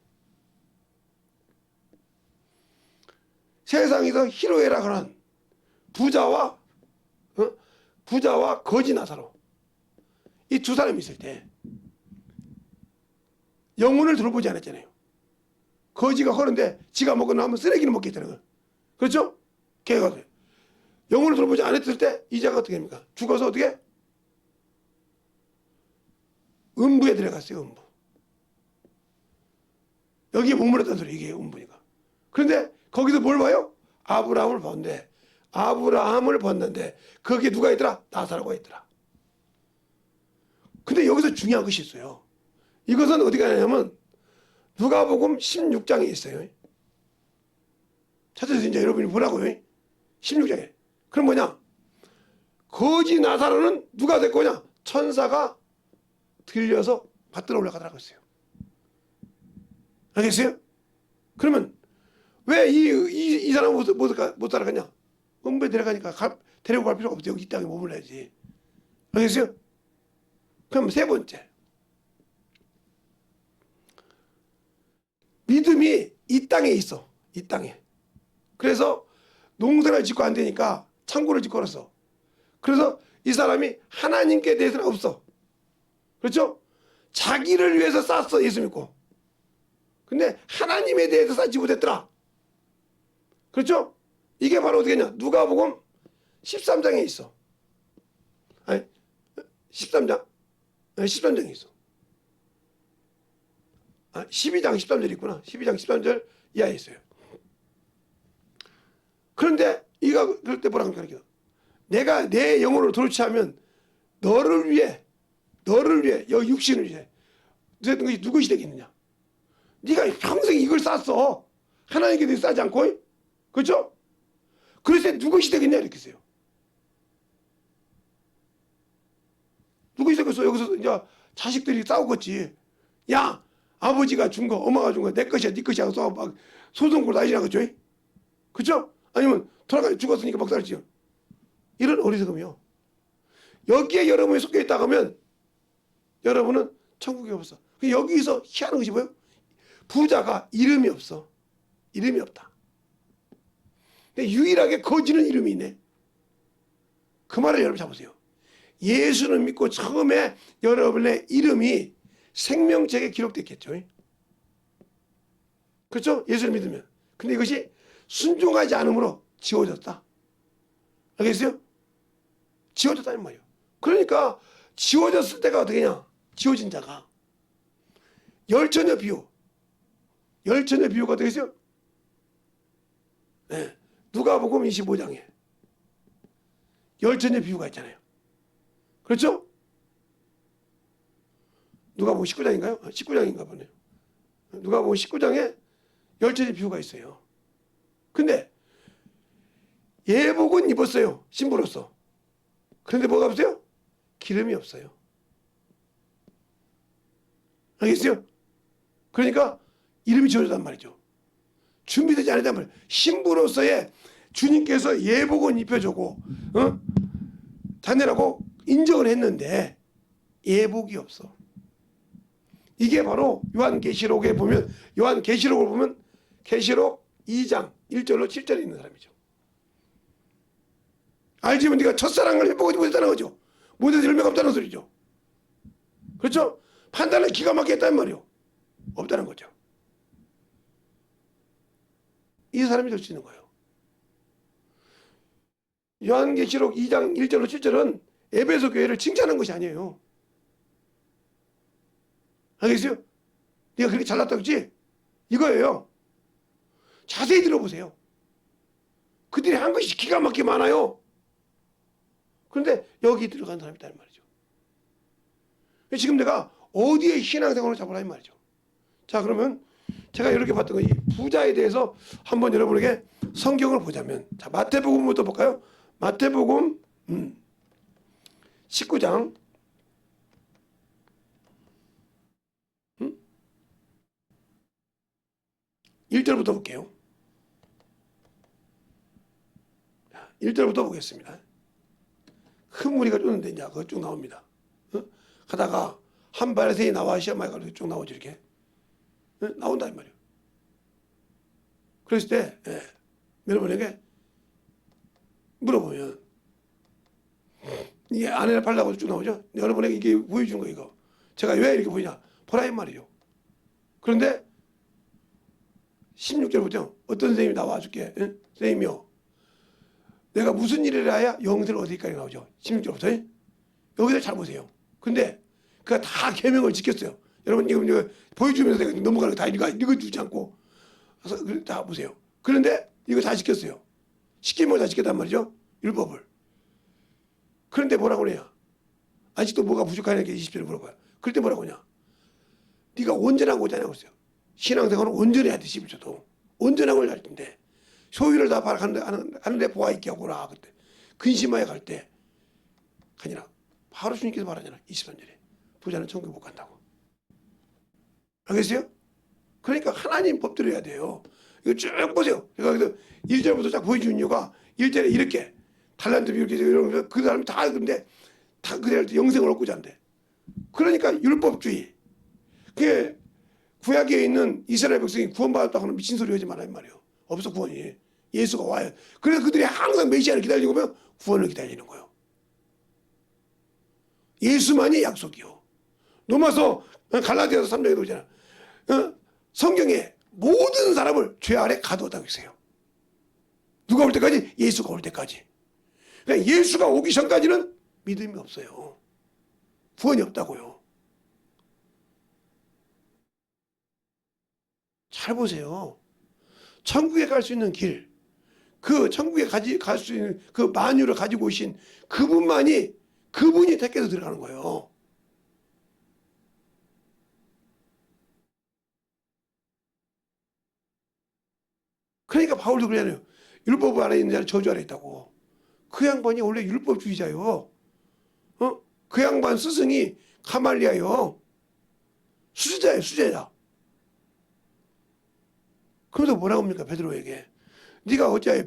세상에서 희로애락 하는 부자와 거지 나사로 이 두 사람이 있을 때 영혼을 들어보지 않았잖아요. 거지가 허는데 지가 먹고 나면 쓰레기는 먹겠다는 거예요. 그렇죠? 걔가 영혼을 들어보지 않았을 때 이자가 어떻게 됩니까? 죽어서 어떻게? 음부에 들어갔어요. 음부. 여기에 머물렀다는 소리. 이게 음부니까. 그런데 거기서 뭘 봐요? 아브라함을 봤는데 거기에 누가 있더라? 나사로가 있더라. 근데 여기서 중요한 것이 있어요. 이것은 어디 가냐면 누가복음 16장에 있어요. 찾아서 이제 여러분이 보라고요. 16장에. 그럼 뭐냐? 거지 나사로는 누가 될 거냐? 천사가 들려서 받들어 올라가더라고 했어요. 알겠어요? 그러면 왜 이 사람은 못 따라가냐? 음부에 데려가니까 데리고 갈 필요가 없죠. 여기 이 땅에 머물러야지. 알겠어요? 그럼 세 번째. 믿음이 이 땅에 있어. 이 땅에. 그래서 농사를 짓고 안 되니까 창고를 짓고 걸었어. 그래서 이 사람이 하나님께 대해서는 없어. 그렇죠? 자기를 위해서 쌌어. 예수 믿고. 근데 하나님에 대해서 쌓지 못했더라. 그렇죠? 이게 바로 어떻게 했냐? 누가복음 13장에 있어. 아니 13장? 아니 13장에 있어. 12장 13절 있구나. 12장 13절 이하에 있어요. 그런데 이가 그럴 때 뭐라고 가르쳐? 내가 내 영혼을 도로치 하면 너를 위해 여기 육신을 위해 누구시 되겠느냐? 네가 평생 이걸 쌌어. 하나님께 싸지 않고, 그렇죠? 그래서 누구시 되겠냐 이렇게 했어요. 누구시 되겠어? 여기서 이제 자식들이 싸우겠지. 야, 아버지가 준 거, 엄마가 준 거 내 것이야, 네 것이야. 서 막 소송 걸고 난리 나겠죠? 그렇죠? 아니면 돌아가 죽었으니까 먹살지요. 이런 어리석음이요. 여기에 여러분이 속해 있다 하면 여러분은 천국에 없어. 여기서 희한한 것이 뭐예요? 부자가 이름이 없어. 이름이 없다. 근데 유일하게 거지는 이름이 있네. 그 말을 여러분 잡으세요. 예수를 믿고 처음에 여러분의 이름이 생명책에 기록됐겠죠. 그렇죠? 예수를 믿으면. 근데 이것이 순종하지 않으므로 지워졌다. 알겠어요? 지워졌다는 말이에요. 그러니까 지워졌을 때가 어떻게냐? 지워진 자가 열처녀 비유. 열처녀 비유가 어떻게 있어요? 네. 누가복음 25장에 열처녀 비유가 있잖아요. 그렇죠? 누가복음 19장인가요? 19장인가 보네요. 누가복음 19장에 열처녀 비유가 있어요. 근데 예복은 입었어요. 신부로서. 그런데 뭐가 없어요? 기름이 없어요. 알겠어요? 그러니까 이름이 지워졌단 말이죠. 준비되지 않았단 말이에요. 신부로서의 주님께서 예복은 입혀주고 자녀라고 인정을 했는데 예복이 없어. 이게 바로 요한계시록에 보면 요한계시록을 보면 계시록 2장 1절로 7절에 있는 사람이죠. 알지만 네가 첫사랑을 회복하지 못했다는 거죠. 못해서 열매가 없다는 소리죠. 그렇죠? 판단을 기가 막히게 했단 말이요. 없다는 거죠. 이 사람이 될 수 있는 거예요. 요한계시록 2장 1절로 7절은 에베소 교회를 칭찬한 것이 아니에요. 알겠어요? 네가 그렇게 잘났다고 했지? 이거예요. 자세히 들어보세요. 그들이 한 것이 기가 막히게 많아요. 그런데 여기 들어간 사람이 있다는 말이죠. 지금 내가 어디에 신앙생활을 잡으라 이 말이죠. 자, 그러면 제가 이렇게 봤던 거, 이 부자에 대해서 한번 여러분에게 성경을 보자면, 자, 마태복음부터 볼까요? 마태복음 19장 1절부터 볼게요. 1절부터 보겠습니다. 큰 무리가 쫓는데 이제 그거 쭉 나옵니다. 하다가 한 바리새인이 나와 시험하게 가지고 쭉 나오죠. 이렇게 나온다 이 말이에요. 그랬을 때 여러분에게 물어보면 이게 아내를 팔라고 쭉 나오죠. 여러분에게 이게 보여준 거 이거. 제가 왜 이렇게 보이냐? 보라 이 말이에요. 그런데 16절부터 어떤 선생님이 나와줄게. 선생님이요. 내가 무슨 일을 해야 영생을 얻을까지 나오죠. 16절부터. 여기서 잘 보세요. 근데 그가 다 계명을 지켰어요. 여러분 이거 보여주면서 내가 넘어가는 거 다 읽어주지 않고 그래서 다 보세요. 그런데 이거 다 지켰어요. 시키면 다 지켰단 말이죠. 율법을. 그런데 뭐라고 그래요? 아직도 뭐가 부족하냐 이렇게 20절에 물어봐요. 그럴 때 뭐라고 하냐? 네가 온전하고 오자냐고 그랬어요. 신앙생활은 온전해야 돼. 11조도. 온전한 걸 할 텐데 소유를 다 하는데 보아 있게 하고라. 그때 근심하여 갈 때 아니라 바로 주님께서 말하잖아. 23절에 부자는 천국 못 간다고. 알겠어요? 그러니까 하나님 법대로 해야 돼요. 이거 쭉 보세요. 그래서 1절부터 쫙 보여주는 이유가 1절에 이렇게 달란트 이렇게 이런 그 사람이 다 근데 다 그대로 영생을 얻고자 한대. 그러니까 율법주의. 그게 구약에 있는 이스라엘 백성이 구원받았다고 하는 미친 소리 하지 말란 말이에요. 없어 구원이. 예수가 와요. 그래서 그들이 항상 메시아를 기다리고 보면 구원을 기다리는 거예요. 예수만이 약속이요. 로마서 갈라디아서 3장에 보잖아. 성경에 모든 사람을 죄 아래 가두었다고 했어요. 누가 올 때까지? 예수가 올 때까지. 그러니까 예수가 오기 전까지는 믿음이 없어요. 구원이 없다고요. 잘 보세요. 천국에 갈 수 있는 길, 그 천국에 갈 수 있는 그 만유를 가지고 오신 그분이 택해서 들어가는 거예요. 그러니까 바울도 그러잖아요. 율법 안에 있는 자는 저주 안에 있다고. 그 양반이 원래 율법주의자요. 그 양반 스승이 가말리아요. 수제자예요, 수제자. 그래서 뭐라고 합니까, 베드로에게? 네가 어째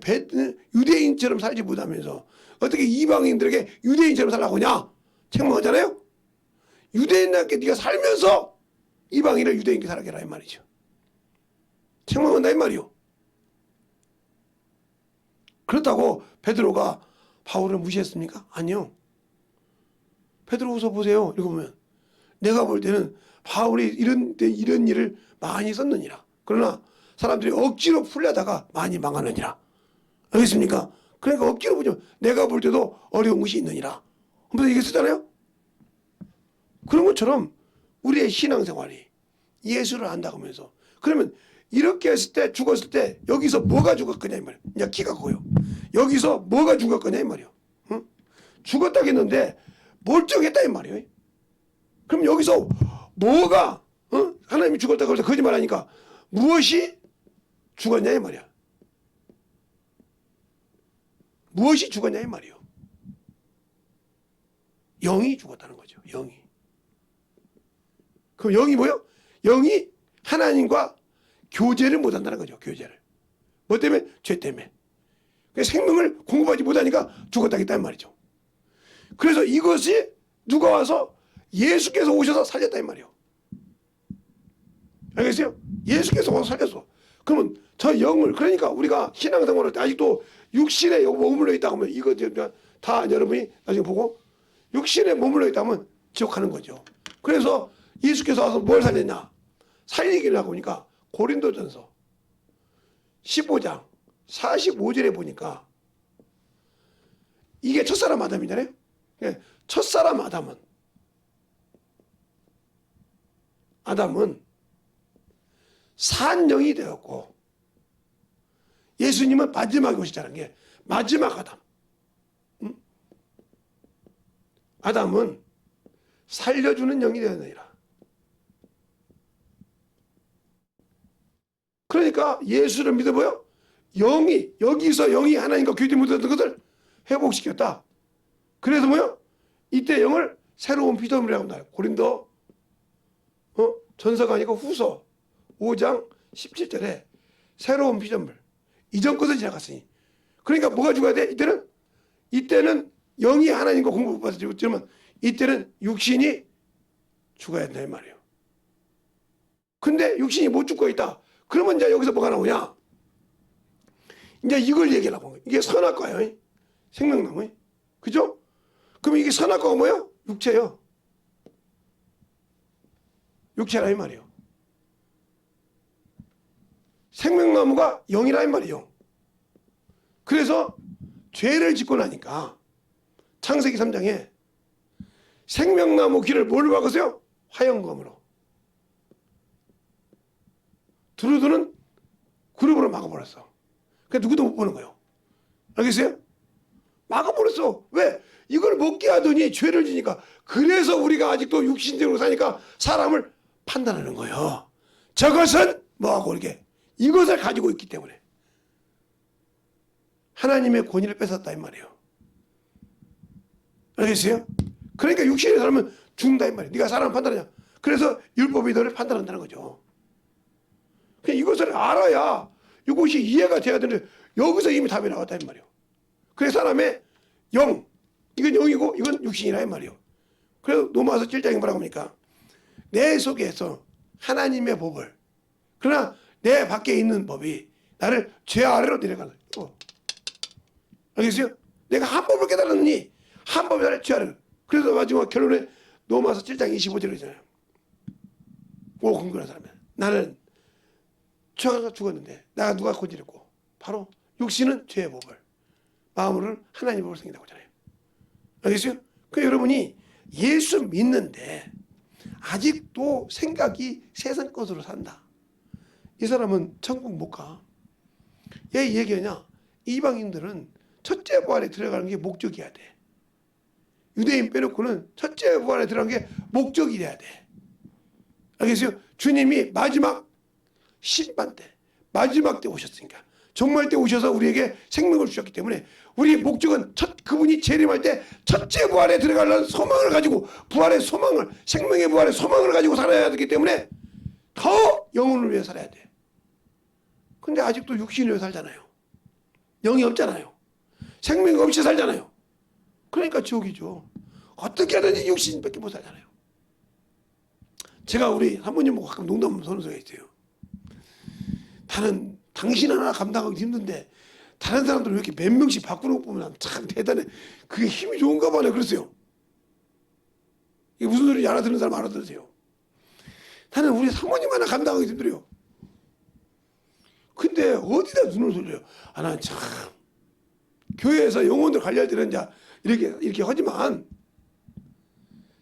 유대인처럼 살지 못하면서 어떻게 이방인들에게 유대인처럼 살라고 하냐? 책망하잖아요. 유대인답게 네가 살면서 이방인을 유대인께 살게 하라 이 말이죠. 책망한다 이 말이요. 그렇다고 베드로가 바울을 무시했습니까? 아니요. 베드로후서 보세요. 읽어보면 내가 볼 때는 바울이 이런 일을 많이 썼느니라. 그러나 사람들이 억지로 풀려다가 많이 망하느니라. 알겠습니까? 그러니까 억지로 보죠. 내가 볼 때도 어려운 것이 있느니라. 한번 얘기했었잖아요. 그런 것처럼 우리의 신앙생활이 예수를 안다고 하면서 그러면 이렇게 했을 때 죽었을 때 여기서 뭐가 죽었거냐 이 말이에요. 이제 키가 커요. 여기서 뭐가 죽었거냐 이 말이에요. 응? 죽었다 했는데 멀쩡했다 이 말이에요. 그럼 여기서 뭐가 하나님이 죽었다고 해서 거짓말하니까 무엇이 죽었냐 이 말이야. 무엇이 죽었냐 이 말이에요. 영이 죽었다는 거죠. 영이. 그럼 영이 뭐요? 영이 하나님과 교제를 못한다는 거죠. 교제를. 뭐 때문에? 죄 때문에. 생명을 공급하지 못하니까 죽었다겠다는 말이죠. 그래서 이것이 누가 와서 예수께서 오셔서 살렸다 이 말이에요. 알겠어요? 예수께서 와서 살렸어. 그러면 저 영을 그러니까 우리가 신앙생활을 아직도 육신에 머물러 있다 하면 이거 다 여러분이 나중에 보고 육신에 머물러 있다 하면 지옥 가는 거죠. 그래서 예수께서 와서 뭘 살렸냐? 살리기를 하고 보니까 고린도전서 15장 45절에 보니까 이게 첫사람 아담이잖아요. 첫사람 아담은 산 영이 되었고 예수님은 마지막에 오시자는 게 마지막 아담. 아담은 살려주는 영이 되었느니라. 그러니까 예수를 믿어보여 여기서 영이 하나님과 교제 못했던 것을 회복시켰다. 그래서 뭐요? 이때 영을 새로운 피조물이라고 한다. 고린도 전서가 아니고 후서 5장 17절에 새로운 피조물. 이전 것은 지나갔으니. 그러니까 뭐가 죽어야 돼? 이때는 영이 하나님과 공급받아서 죽지만 이때는 육신이 죽어야 된다 이 말이에요. 근데 육신이 못 죽고 있다. 그러면 이제 여기서 뭐가 나오냐? 이제 이걸 얘기하려고 하는 거예요. 이게 선악과예요. 생명나무. 그죠? 그럼 이게 선악과가 뭐예요? 육체예요. 육체라 이 말이에요. 생명나무가 영이라 이 말이에요. 그래서 죄를 짓고 나니까 창세기 3장에 생명나무 길을 뭘로 막으세요? 화영검으로. 두루두는 그룹으로 막아버렸어. 그러니까 누구도 못 보는 거예요. 알겠어요? 막아버렸어. 왜? 이걸 먹게 하더니 죄를 지니까. 그래서 우리가 아직도 육신적으로 사니까 사람을 판단하는 거예요. 저것은 뭐하고 이렇게 이것을 가지고 있기 때문에 하나님의 권위를 뺏었다 이 말이에요. 알겠어요? 그러니까 육신에 살면 죽는다 이 말이에요. 네가 사람을 판단하냐. 그래서 율법이 너를 판단한다는 거죠. 이것을 알아야 이것이 이해가 돼야 되는데 여기서 이미 답이 나왔다 이 말이에요. 그래서 사람의 영, 이건 영이고 이건 육신이라 이 말이에요. 그래서 로마서 7장에 뭐라고 합니까? 내 속에서 하나님의 법을 그러나 내 밖에 있는 법이 나를 죄 아래로 내려가는 거예요. 알겠어요? 내가 한 법을 깨달았느니 한 법이 나를 죄 아래로. 그래서 마지막 결론에 로마서 7장 25절이잖아요. 오 긍휼한 사람이야. 나는 죄가 죽었는데 내가 누가 건지렸고 바로 육신은 죄의 법을 마음으로는 하나님을 생긴다고 하잖아요. 알겠어요? 그 여러분이 예수 믿는데 아직도 생각이 세상 것으로 산다. 이 사람은 천국 못 가. 왜 얘기하냐? 이방인들은 첫째 부활에 들어가는 게 목적이어야 돼. 유대인 빼놓고는 첫째 부활에 들어가는 게 목적이 돼야 돼. 알겠어요? 주님이 마지막 심판 때, 마지막 때 오셨으니까, 종말 때 오셔서 우리에게 생명을 주셨기 때문에 우리의 목적은 그분이 재림할 때 첫째 부활에 들어가려는 소망을 가지고, 부활의 소망을, 생명의 부활의 소망을 가지고 살아야 되기 때문에 더 영혼을 위해 살아야 돼. 근데 아직도 육신을 위해 살잖아요. 영이 없잖아요. 생명이 없이 살잖아요. 그러니까 지옥이죠. 어떻게 하든지 육신밖에 못 살잖아요. 제가 우리 사모님하고 가끔 농담 하는 소리가 있어요. 나는 당신 하나 감당하기 힘든데 다른 사람들은 왜 이렇게 몇 명씩 바꾸는 거 보면 참 대단해. 그게 힘이 좋은가 봐요. 그랬어요. 이게 무슨 소리인지 알아듣는 사람 알아들으세요. 나는 우리 사모님 하나 감당하기 힘들어요. 근데 어디다 눈을 돌려요? 아, 난 참 교회에서 영혼들 관리할 때는 이제 이렇게 하지만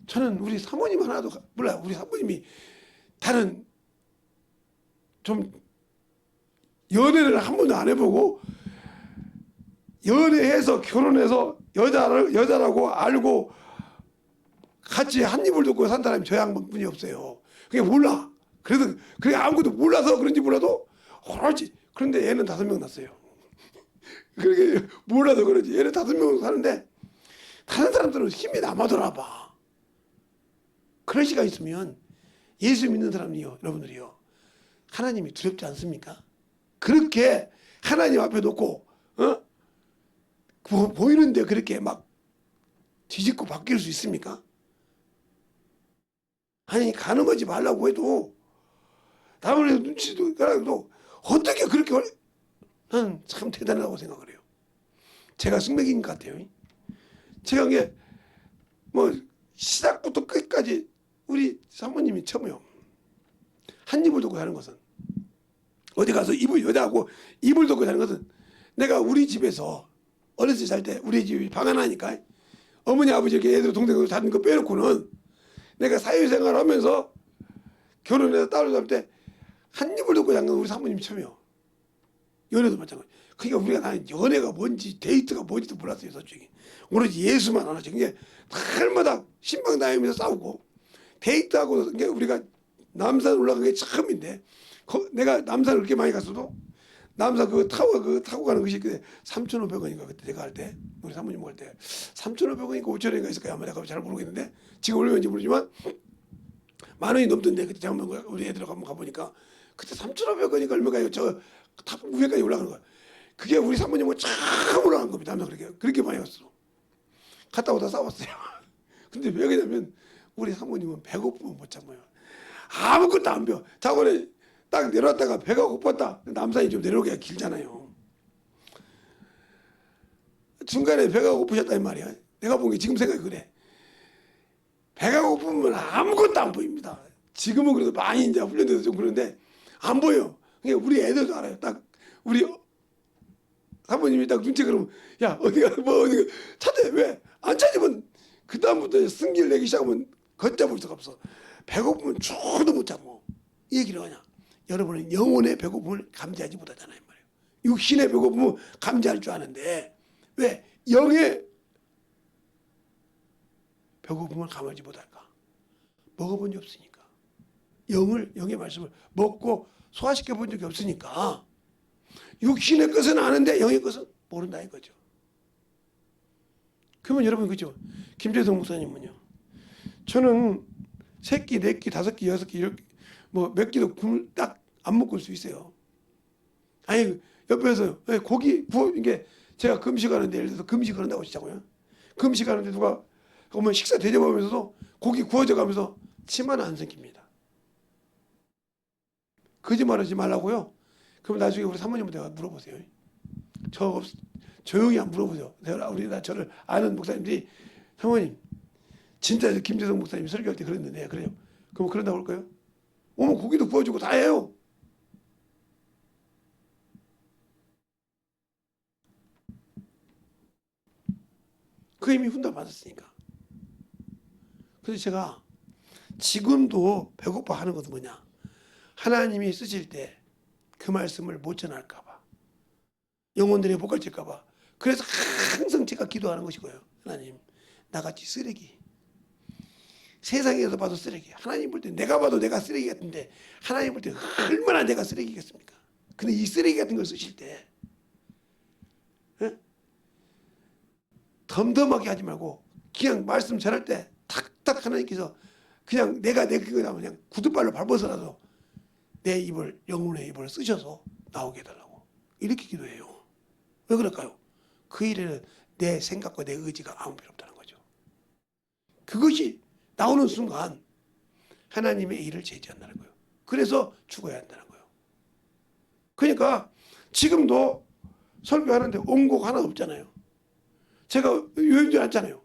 저는 우리 사모님 하나도 몰라요. 우리 사모님이 다른 좀 연애를 한 번도 안 해보고 연애해서 결혼해서 여자라고 알고 같이 한 입을 듣고 산 사람이 저 양반뿐이 없어요. 그게 몰라. 그래서 그게 아무것도 몰라서 그런지 몰라도 그렇지. 그런데 얘는 5명 낳았어요. 그렇게 몰라서 그러지. 얘는 5명 사는데 다른 사람들은 힘이 남아돌아 봐. 그런 시간 있으면 예수 믿는 사람이요, 여러분들이요, 하나님이 두렵지 않습니까? 그렇게 하나님 앞에 놓고 보이는데 그렇게 막 뒤집고 바뀔 수 있습니까? 아니 가늠하지 말라고 해도 남을 눈치도 가라도 어떻게 그렇게 나는 참 대단하다고 생각을 해요. 제가 승맥인 것 같아요. 제가 이게 뭐 시작부터 끝까지 우리 사모님이 처음이요. 한 입을 덮고 사는 것은, 어디 가서 여자하고 이불 덮고 사는 것은, 내가 우리 집에서 어렸을 때 살 때 우리 집이 방 하나니까 어머니 아버지 이렇게 애들 동생 사는 거 빼놓고는 내가 사회생활 하면서 결혼해서 딸을 살 때 한 입을 덮고 사는 건 우리 사모님이 처음이요. 연애도 마찬가지. 그러니까 우리가 나는 연애가 뭔지 데이트가 뭔지도 몰랐어요. 솔직히 오로지 예수만 알았지. 그게 날마다 신방 다니면서 싸우고 데이트하고 이게 우리가 남산 올라간 게 처음인데, 내가 남산을 그렇게 많이 갔어도 남산 그거 타고 가는 것이 그때 3,500원인가 그때 내가 할 때, 우리 사모님 할 때 3,500원인가 5,000원인가 있을 거야. 아마 내가 잘 모르겠는데 지금 얼마인지 모르지만 10,000원이 넘던데, 그때 제가 우리 애들 한번 가보니까 그때 3,500원인가 얼마가 저 탑 위에까지 올라가는 거야. 그게 우리 사모님하고 참 올라간 겁니다. 남산 그렇게 많이 갔어. 갔다 오다 싸웠어요. 근데 왜 그러냐면 우리 사모님은 배고프면 못 참아요. 아무것도 안 배워. 저번에 딱 내려왔다가 배가 고팠다. 남산이 좀 내려오기가 길잖아요. 중간에 배가 고프셨단 말이야. 내가 본 게 지금 생각이 그래. 배가 고프면 아무것도 안 보입니다. 지금은 그래도 많이 이제 훈련돼서 좀 그런데 안 보여. 그러니까 우리 애들도 알아요. 딱 우리 사모님이 딱 눈치 그러면 야 어디가 뭐 어디가 찾아. 왜 안 찾으면 그 다음부터 승기를 내기 시작하면 걷잡을 수가 없어. 배고프면 죽어도 못 참고. 이 얘기를 하냐? 여러분은 영혼의 배고픔을 감지하지 못하잖아요. 말이에요. 육신의 배고픔은 감지할 줄 아는데 왜 영의 배고픔을 감하지 못할까? 먹어본 적이 없으니까. 영의 말씀을 먹고 소화시켜 본 적이 없으니까 육신의 것은 아는데 영의 것은 모른다 이거죠. 그러면 여러분 그죠? 김재성 목사님은요. 저는 3끼, 4끼, 5끼, 6끼 이렇게 뭐 몇 끼도 딱 안 먹을 수 있어요. 아니 옆에서 고기 구워, 이게 제가 금식하는데, 예를 들어서 금식을 한다고 치자고요. 금식하는데 누가 오면 식사 대접하면서도 고기 구워져 가면서 침 하나 안 삼킵니다. 거짓말하지 말라고요. 그럼 나중에 우리 사모님한테 물어보세요. 조용히 안 물어보세요. 저를 아는 목사님들이 사모님 진짜 김재성 목사님이 설교할 때 그랬는데 그래요. 그럼 그런다고 할까요? 어머 고기도 구워주고 다 해요. 그 이미 훈련 받았으니까. 그래서 제가 지금도 배고파 하는 것은 뭐냐? 하나님이 쓰실 때 그 말씀을 못 전할까 봐. 영혼들이 복갈질까 봐. 그래서 항상 제가 기도하는 것이고요. 하나님, 나같이 쓰레기. 세상에서 봐도 쓰레기. 하나님 볼 때 내가 봐도 내가 쓰레기 같은데 하나님 볼 때 얼마나 내가 쓰레기겠습니까? 근데 이 쓰레기 같은 걸 쓰실 때 덤덤하게 하지 말고 그냥 말씀 전할 때 탁탁 하나님께서 그냥 내가 내 그거 나면 그냥 구두발로 밟아서라도 내 입을 영혼의 입을 쓰셔서 나오게 해달라고 이렇게 기도해요. 왜 그럴까요? 그 일에는 내 생각과 내 의지가 아무 필요 없다는 거죠. 그것이 나오는 순간 하나님의 일을 제지한다는 거예요. 그래서 죽어야 한다는 거예요. 그러니까 지금도 설교하는데 온곡 하나 없잖아요. 제가 요인줄 알잖아요.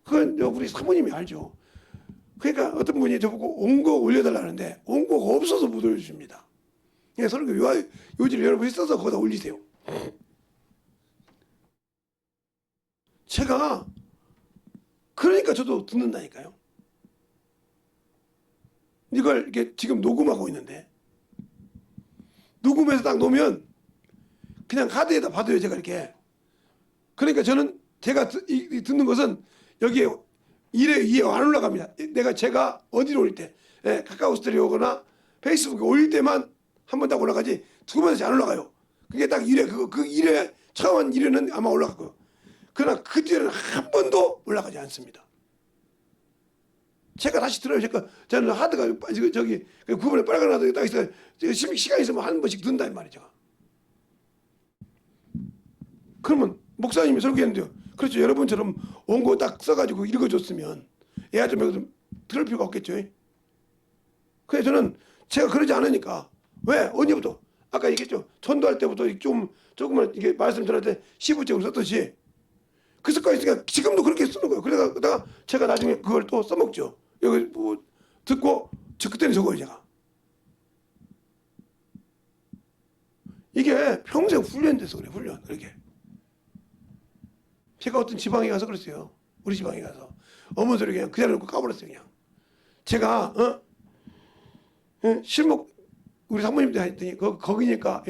그건 우리 사모님이 알죠. 그러니까 어떤 분이 저보고 온곡 올려달라는데 온곡 없어서 못 올려줍니다. 그러니까 설교 요지를 여러분이 써서 거기다 올리세요. 제가 그러니까 저도 듣는다니까요. 이걸 이렇게 지금 녹음하고 있는데 녹음해서 딱 놓으면 그냥 하드에다 받아요. 제가 이렇게. 그러니까 저는 제가 듣는 것은 여기에 이에 안 올라갑니다. 제가 어디로 올릴 때 카카오 스토리오거나 페이스북에 올릴 때만 한 번 딱 올라가지 두 번씩 안 올라가요. 그게 딱 1회 그 1회 처음 한 1회는 아마 올라가고요. 그러나 그 뒤에는 한 번도 올라가지 않습니다. 제가 다시 들어요. 저는 하드가 저기 구분에 빨간 하드가 딱 있어요. 시간 있으면 한 번씩 듣는다 이 말이죠. 그러면 목사님이 설교했는데요. 그렇죠. 여러분처럼 원고 딱 써가지고 읽어줬으면 애가 좀 들을 필요가 없겠죠. 그래서 저는 제가 그러지 않으니까 왜 언제부터 아까 얘기했죠. 전도할 때부터 조금만 이게 말씀 전할 때 시부적으로 썼듯이 그 습관이 있으니까 지금도 그렇게 쓰는 거예요. 그러다가 제가 나중에 그걸 또 써먹죠. 여기 뭐 듣고 그때는 적어요 제가. 이게 평생 훈련돼서 그래 훈련 이렇게. 제가 어떤 지방에 가서 그랬어요. 우리 지방에 가서 어머니 소리 그냥 그 자리에 놓고 까버렸어요 그냥. 제가 실목 우리 사모님들 했더니 거기니까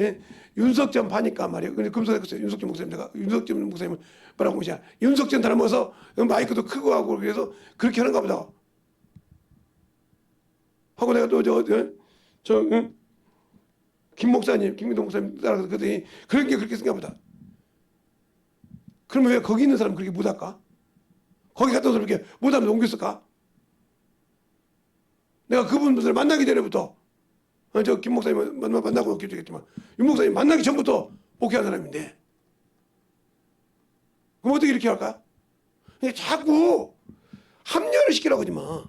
윤석전 파니까 말이에요. 근데 금속했어요. 윤석전 목사님 제가 윤석전 목사님은 뭐라고 하시냐. 윤석전 닮아서 마이크도 크고 하고 그래서 그렇게 하는가 보다. 하고 내가 또 김 목사님, 김민동 목사님 따라서 그랬더니 그런 게 그렇게 쓴가 보다. 그러면 왜 거기 있는 사람 그렇게 못할까? 거기 갔다 와서 그렇게 못하면 옮겼을까? 내가 그분들을 만나기 전에부터 저 김 목사님 만나고 기도했지만 윤 목사님 만나기 전부터 목회한 사람인데 그럼 어떻게 이렇게 할까? 자꾸 합리화를 시키라고 하지 마.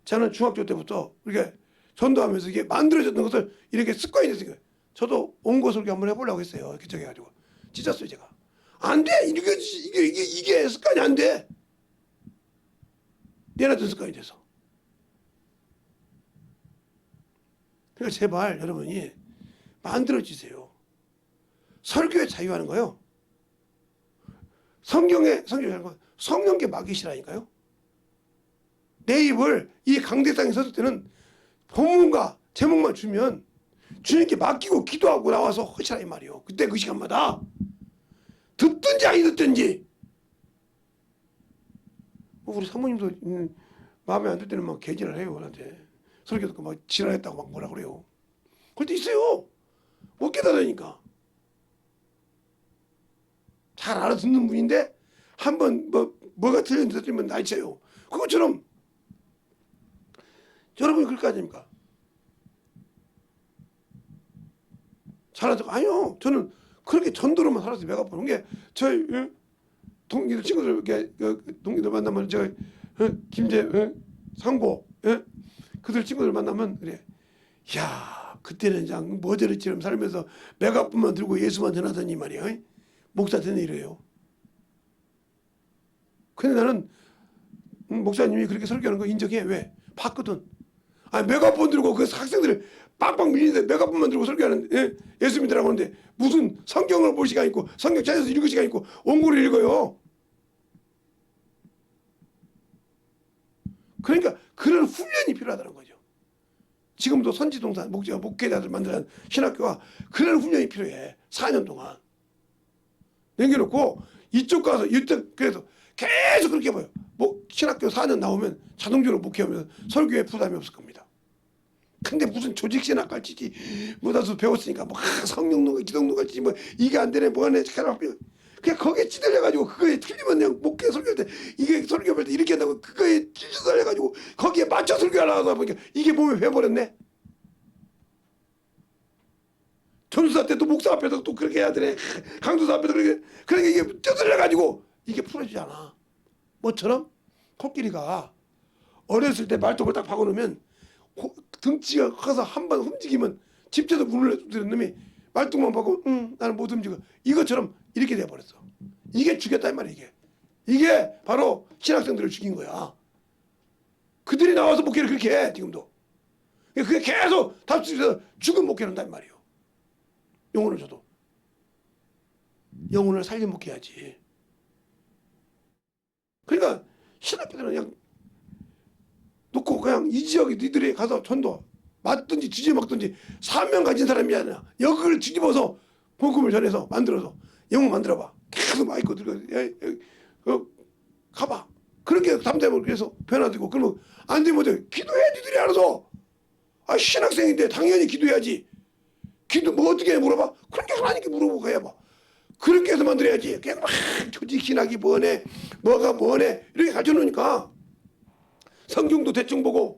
저는 중학교 때부터 이렇게 전도하면서 이게 만들어졌던 것을 이렇게 습관이 됐으니까 저도 온고 설교 한번 해보려고 했어요. 기적해가지고 찢었어요 제가. 안 돼. 이게 습관이 안 돼. 내놔둔 습관이 돼서. 그러니까 제발 여러분이 만들어주세요. 설교에 자유하는 거요. 성경에 성령께 맡기시라니까요. 내 입을 이 강대상에 섰을 때는 본문과 제목만 주면 주님께 맡기고 기도하고 나와서 하시라 이 말이요. 그때 그 시간마다 듣든지 아니 듣든지. 우리 사모님도 마음에 안 들 때는 막 개지랄 해요. 나한테 설교 듣고 막 지랄했다고 막 뭐라 그래요. 그럴 때 있어요. 못 깨달으니까. 잘 알아듣는 분인데 한번 뭐가 틀렸는지 들으면 날쳐요. 그것처럼 여러분이 그럴 거 아닙니까? 잘하죠. 아니요. 저는 그렇게 전도로만 살았어요. 배가 보는 게 저희 동기들 친구들 이렇게 동기들 만나면 저 김재 상고 그들 친구들 만나면 그래. 야 그때는 그냥 머저리처럼 살면서 메가폰만 들고 예수만 전하더니 말이야. 목사 되네 이래요. 근데 나는 목사님이 그렇게 설교하는 거 인정해. 왜? 봤거든. 아니 메가폰 들고 그 학생들을 빵빵 밀리는데 메가폰만 들고 설교하는 예수 믿으라고 하는데 무슨 성경을 볼 시간 있고 성경 찾아서 읽을 시간 있고 원고를 읽어요. 그러니까 그런 훈련이 필요하다는 거죠. 지금도 선지동산 목회자들 만드는 신학교가 그런 훈련이 필요해. 4년 동안 남겨놓고 이쪽 가서 이쪽 그래서 계속 그렇게 해봐요. 신학교 4년 나오면 자동적으로 목회하면서 설교에 부담이 없을 겁니다. 근데 무슨 조직신학 가르치지 뭐다서 배웠으니까 뭐 성령론가 기독론가 뭐 이게 안 되네 뭐 하네 그냥 거기에 찌들려가지고 그거에 틀리면 그냥 목회 설교할 때 이게 설교할 때 이렇게 한다고 그거에 찌들려가지고 거기에 맞춰 설교하려다 보니까 이게 몸에 배버렸네. 전도사 때도 목사 앞에서 또 그렇게 해야 되네. 강도사 앞에서 그렇게 그러니까 이게 찌들려가지고 이게 풀어지지 않아. 뭐처럼 코끼리가 어렸을 때 말뚝을 딱 박아놓으면 등치가 커서 한 번 움직이면 집에서 문을 두드린 놈이 말뚝만 박고 나는 못 움직여. 이것처럼 이렇게 돼버렸어. 이게 죽였단 말이야. 이게 바로 신학생들을 죽인 거야. 그들이 나와서 목회를 그렇게 해 지금도. 그게 계속 답습에서 죽은 목회를 한단 말이에요. 영혼을 줘도. 영혼을 살린 목회해야지. 그러니까 신학교들은 그냥 놓고 그냥 이 지역에 니들이 가서 전도 맞든지 뒤집어먹든지 사명 가진 사람이 아니라 여기를 뒤집어서 복음을 전해서 만들어서 영웅 만들어봐. 계속 마이크 들고 가봐. 그렇게 담대하면 그래서 변화되고 그러면 안 되면 기도해 니들이 알아서. 아 신학생인데 당연히 기도해야지. 기도 뭐 어떻게 해 물어봐. 그렇게 하나님께 물어보고 해봐. 그렇게 해서 만들어야지. 그냥 막 조직 신학이 뭐네 뭐가 뭐네 이렇게 가르쳐 놓으니까 성경도 대충 보고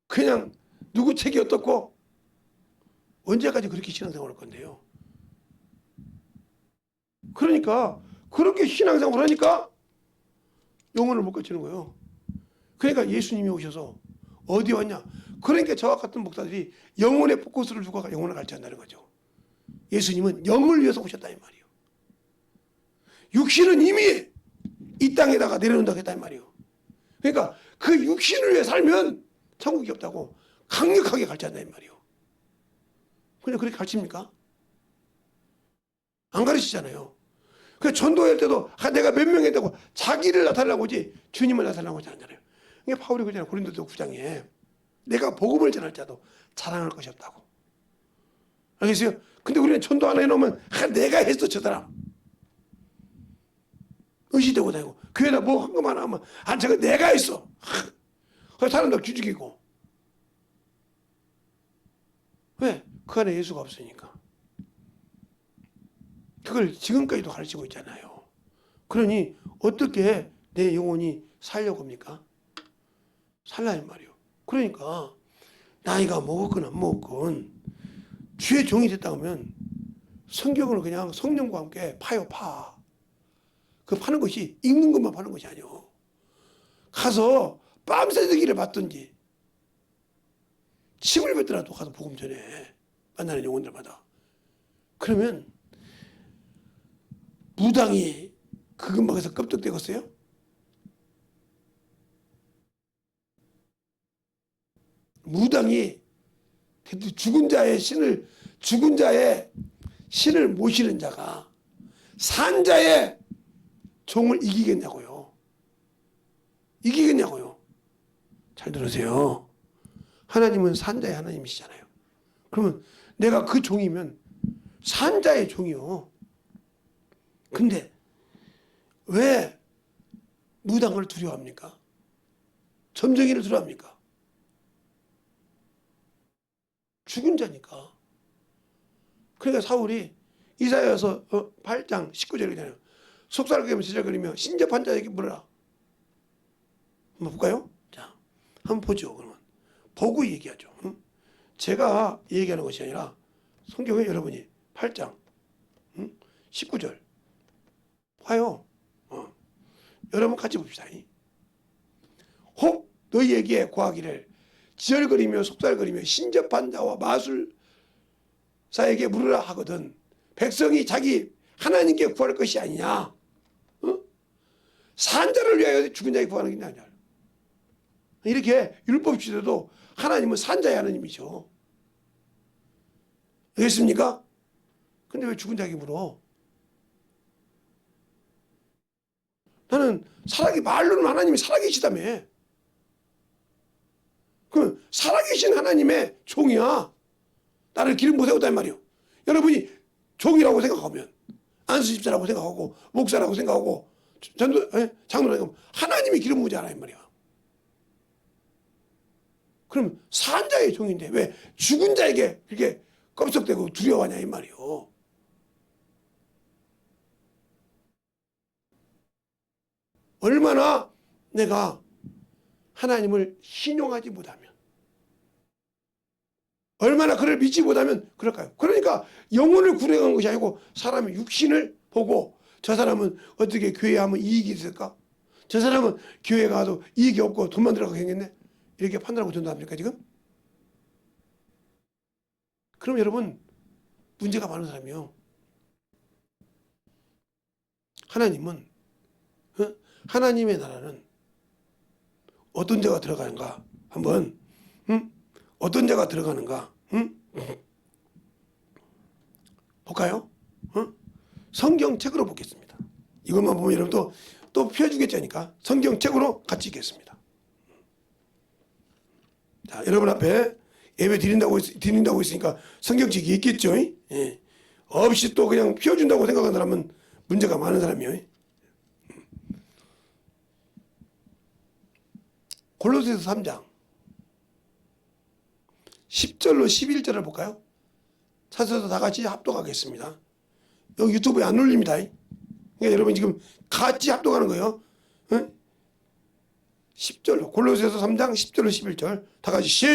그냥 누구 책이 어떻고 언제까지 그렇게 신앙생활 할 건데요. 그러니까 그렇게 신앙생활 하니까 영혼을 못 갖추는 거예요. 그러니까 예수님이 오셔서 어디 왔냐. 그러니까 저와 같은 목사들이 영혼의 포커스를 두고 영혼을 가르친다는 거죠. 예수님은 영을 위해서 오셨다 이 말이에요. 육신은 이미 이 땅에다가 내려놓는다고 했단 말이에요. 그러니까 그 육신을 위해 살면 천국이 없다고 강력하게 가르친다 이 말이에요. 그냥 그렇게 가르칩니까? 안 가르치잖아요. 그 전도할 때도 내가 몇 명 했다고 자기를 나타내려고 하지 주님을 나타내려고 하지 않잖아요. 그러니까 바울이 그러잖아요. 고린도서 9장에 내가 복음을 전할 자도 자랑할 것이 없다고. 알겠어요? 근데 우리는 전도 하나 해놓으면 내가 했어 저 사람. 의시되고 다니고 교회에다 뭐 한 것만 하면 저거 내가 했어. 그 사람들 기죽이고. 왜? 그 안에 예수가 없으니까. 그걸 지금까지도 가르치고 있잖아요. 그러니 어떻게 내 영혼이 살려고 합니까? 살라는 말이요. 그러니까 나이가 먹었건 안 먹었건 주의 종이 됐다 하면 성경을 그냥 성령과 함께 파요 파. 그 파는 것이 읽는 것만 파는 것이 아니요. 가서 뺨새들기를 받든지 침을 뱉더라도 가서 복음 전해. 만나는 영혼들마다. 그러면 무당이 그 근방에서 껍득대겠어요? 무당이 죽은 자의 신을 모시는 자가 산 자의 종을 이기겠냐고요. 이기겠냐고요. 잘 들으세요. 하나님은 산 자의 하나님이시잖아요. 그러면 내가 그 종이면 산 자의 종이요. 근데 왜 무당을 두려워합니까? 점쟁이를 두려워합니까? 죽은 자니까. 그러니까 사울이 이사야서 8장 19절이잖아요. 속살거리며 제잘거리며 신접한 자에게 물어라. 한번 볼까요? 자, 한번 보죠. 그러면 보고 얘기하죠. 응? 제가 얘기하는 것이 아니라 성경에 여러분이 8장 19절 봐요. 여러분 같이 봅시다. 혹 너희에게 구하기를 지혈거리며 속살거리며 신접한 자와 마술사에게 물으라 하거든 백성이 자기 하나님께 구할 것이 아니냐. 산자를 위하여 죽은 자에게 구하는 게 아니냐. 이렇게 율법 시대도 하나님은 산자의 하나님이죠. 알겠습니까? 근데 왜 죽은 자에게 물어? 나는 말로는 하나님이 살아계시다며. 그럼 살아계신 하나님의 종이야. 나를 기름 부어 세웠단 말이요. 여러분이 종이라고 생각하면, 안수집사라고 생각하고, 목사라고 생각하고, 장로라고 생각하면 하나님이 기름 부지 않아 이 말이야. 그럼 산 자의 종인데 왜 죽은 자에게 그렇게 껍석대고 두려워하냐 이 말이요. 얼마나 내가 하나님을 신용하지 못하면, 얼마나 그를 믿지 못하면 그럴까요? 그러니까 영혼을 구원한 것이 아니고 사람의 육신을 보고 저 사람은 어떻게 교회에 하면 이익이 있을까? 저 사람은 교회 가도 이익이 없고 돈만 들어가게 생겼네? 이렇게 판단하고 전도합니까 지금? 그럼 여러분 문제가 많은 사람이요. 하나님은 하나님의 나라는 어떤 자가 들어가는가 한번 어떤 자가 들어가는가 볼까요? 성경책으로 보겠습니다. 이것만 보면 여러분 또 펴주겠자니까 성경책으로 같이 읽겠습니다. 자, 여러분 앞에 예배 드린다고 했으니까 성경책이 있겠죠? 예. 없이 또 그냥 펴준다고 생각하는 사람은 문제가 많은 사람이에요. 골로새서 3장 10절로 11절을 볼까요? 찾아서 다 같이 합독하겠습니다. 여기 유튜브에 안 올립니다. 그러니까 여러분 지금 같이 합독하는 거예요. 10절로 골로새서 3장 10절로 11절 다 같이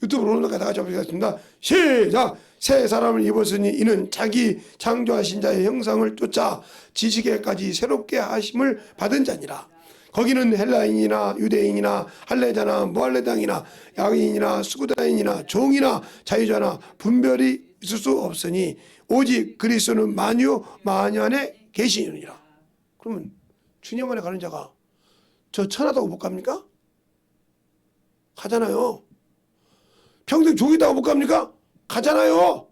유튜브로 오는 다 같이 합독하겠습니다. 시작! 새 사람을 입었으니 이는 자기 창조하신 자의 형상을 쫓아 지식에까지 새롭게 하심을 받은 자니라. 거기는 헬라인이나 유대인이나 할례자나 무할례당이나 야인이나 수구다인이나 종이나 자유자나 분별이 있을 수 없으니 오직 그리스도는 만유 만연에 계시느니라. 그러면 주님 안에 가는 자가 저 천하다고 못 갑니까? 가잖아요. 평생 종이다고 못 갑니까? 가잖아요.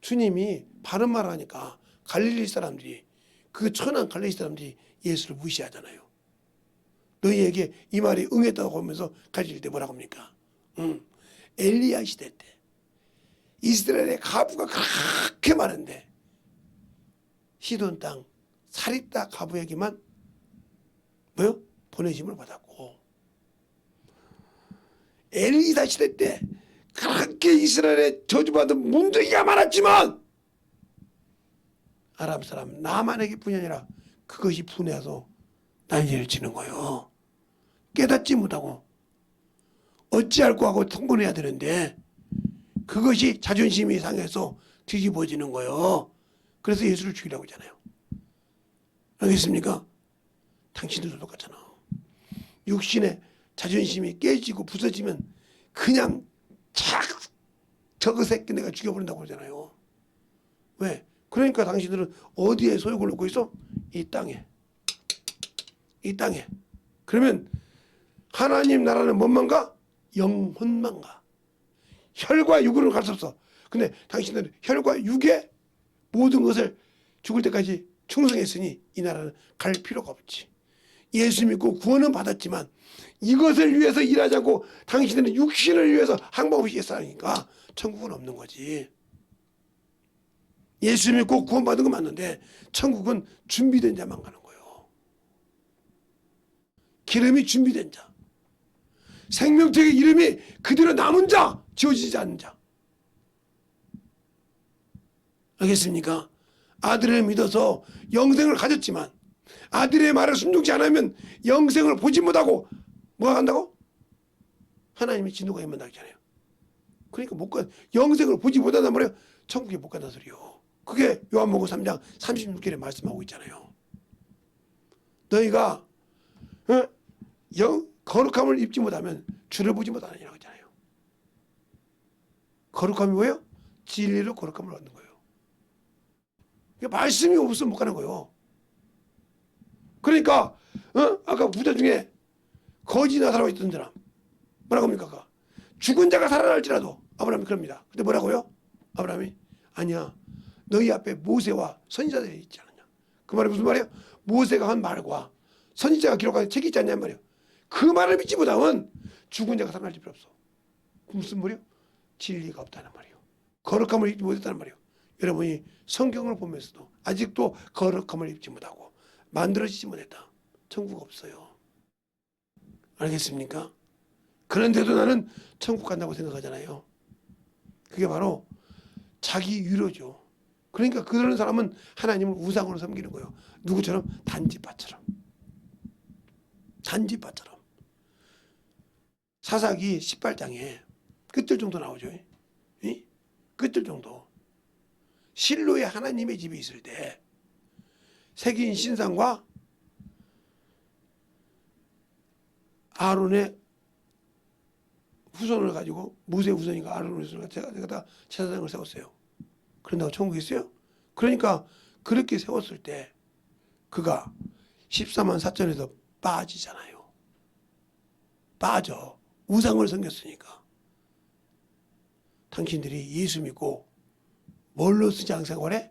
주님이 바른 말을 하니까 갈릴리 사람들이 그 천한 갈릴리 사람들이 예수를 무시하잖아요. 너희에게 이 말이 응했다고 하면서 갈릴리 때 뭐라고 합니까? 엘리야 시대 때 이스라엘의 가부가 그렇게 많은데 시돈 땅 사립다 가부에게만 뭐요? 보내심을 받았고 엘리사 시대 때 그렇게 이스라엘에 저주받은 문제가 많았지만 아람 사람 나만에게 뿐이 아니라 그것이 분해서 난리를 치는 거예요. 깨닫지 못하고 어찌할꼬 하고 통분해야 되는데 그것이 자존심이 상해서 뒤집어지는 거예요. 그래서 예수를 죽이라고 하잖아요. 알겠습니까? 당신들도 똑같잖아. 육신의 자존심이 깨지고 부서지면 그냥 저거 새끼 내가 죽여버린다고 그러잖아요. 왜? 그러니까 당신들은 어디에 소욕을 놓고 있어? 이 땅에. 이 땅에. 그러면 하나님 나라는 뭔만 가? 영혼만 가. 혈과 육으로 갈 수 없어. 근데 당신들은 혈과 육의 모든 것을 죽을 때까지 충성했으니 이 나라는 갈 필요가 없지. 예수 믿고 구원은 받았지만 이것을 위해서 일하자고 당신들은 육신을 위해서 항복없이 했으니까 천국은 없는 거지. 예수 믿고 구원받은 건 맞는데 천국은 준비된 자만 가는 거예요. 기름이 준비된 자. 생명책의 이름이 그대로 남은 자, 지워지지 않는 자. 알겠습니까? 아들을 믿어서 영생을 가졌지만 아들의 말을 순종치 않으면 영생을 보지 못하고 뭐가 간다고? 하나님의 진노가 임한다잖아요. 그러니까 못 가, 영생을 보지 못한단 말이에요. 천국에 못 간다는 소리요. 그게 요한복음 3장 36절에 말씀하고 있잖아요. 너희가 거룩함을 입지 못하면 주를 보지 못하느니라고 했잖아요. 거룩함이 뭐예요? 진리로 거룩함을 얻는 거예요. 그러니까 말씀이 없으면 못 가는 거예요. 그러니까 아까 부자 중에 거지 나사라고 있던 사람 뭐라고 합니까? 죽은 자가 살아날지라도 아브라함이 그럽니다. 근데 뭐라고요? 아브라함이 아니야. 너희 앞에 모세와 선지자들이 있지 않느냐. 그 말이 무슨 말이에요? 모세가 한 말과 선지자가 기록한 책이 있지 않냐 말이에요. 그 말을 믿지 못하면 죽은 자가 살아날 필요 없어. 무슨 말이요? 진리가 없다는 말이에요. 거룩함을 입지 못했다는 말이에요. 여러분이 성경을 보면서도 아직도 거룩함을 입지 못하고 만들어지지 못했다. 천국 없어요. 알겠습니까? 그런데도 나는 천국 간다고 생각하잖아요. 그게 바로 자기 위로죠. 그러니까 그런 사람은 하나님을 우상으로 섬기는 거예요. 누구처럼? 단지파처럼. 단지파처럼. 사사기 18장에 끝절 정도 나오죠. 끝절 정도. 실로에 하나님의 집이 있을 때 새긴 신상과 아론의 후손을 가지고 모세 후손인가 아론의 후손을 제가 다 제사장을 세웠어요. 그런다고 천국이 있어요? 그러니까 그렇게 세웠을 때 그가 14만 4천에서 빠지잖아요. 빠져. 우상을 섬겼으니까. 당신들이 예수 믿고 뭘로 신앙생활해?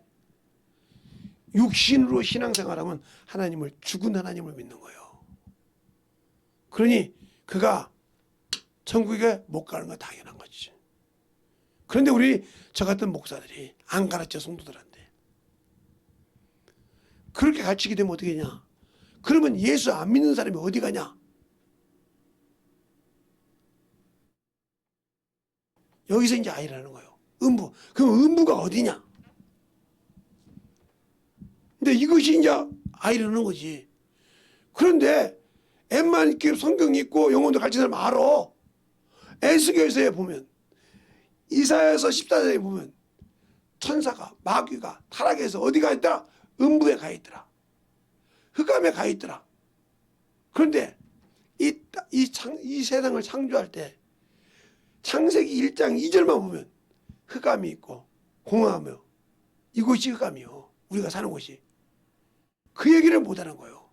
육신으로 신앙생활하면 하나님을 죽은 하나님을 믿는 거예요. 그러니 그가 천국에 못 가는 건 당연한 거지. 그런데 우리 저 같은 목사들이 안 가르쳐 성도들한테 그렇게 가르치게 되면 어떻게 되냐? 그러면 예수 안 믿는 사람이 어디 가냐? 여기서 이제 아이라는 거예요. 음부. 그럼 음부가 어디냐? 근데 이것이 이제 아이라는 거지. 그런데 엠만 있기로 성경 읽고 영혼도 가르치는 사람 알아. 에스겔서에 보면 이사야서 14장에 보면 천사가 마귀가 타락해서 어디 가 있더라? 음부에 가 있더라. 흑암에 가 있더라. 그런데 이 세상을 창조할 때 창세기 1장 2절만 보면 흑암이 있고 공허하며 이곳이 흑암이요. 우리가 사는 곳이. 그 얘기를 못하는 거예요.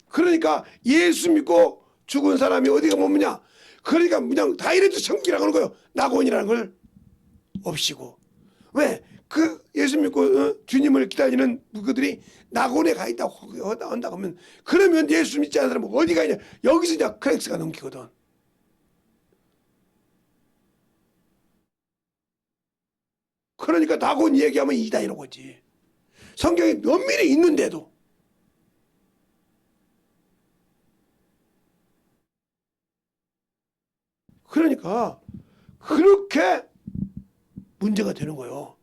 그러니까 예수 믿고 죽은 사람이 어디가 머무냐? 그러니까 그냥 다이렉트 천국이라고 하는 거예요. 낙원이라는 걸 없이고. 왜? 그 예수 믿고 주님을 기다리는 그들이 낙원에 가 있다고 한다고 하면 그러면 예수 믿지 않는 사람은 어디 가 있냐? 여기서 이제 크랙스가 넘기거든. 그러니까 낙원 얘기하면 이다 이런 거지. 성경에 면밀히 있는데도. 그러니까 그렇게 문제가 되는 거예요.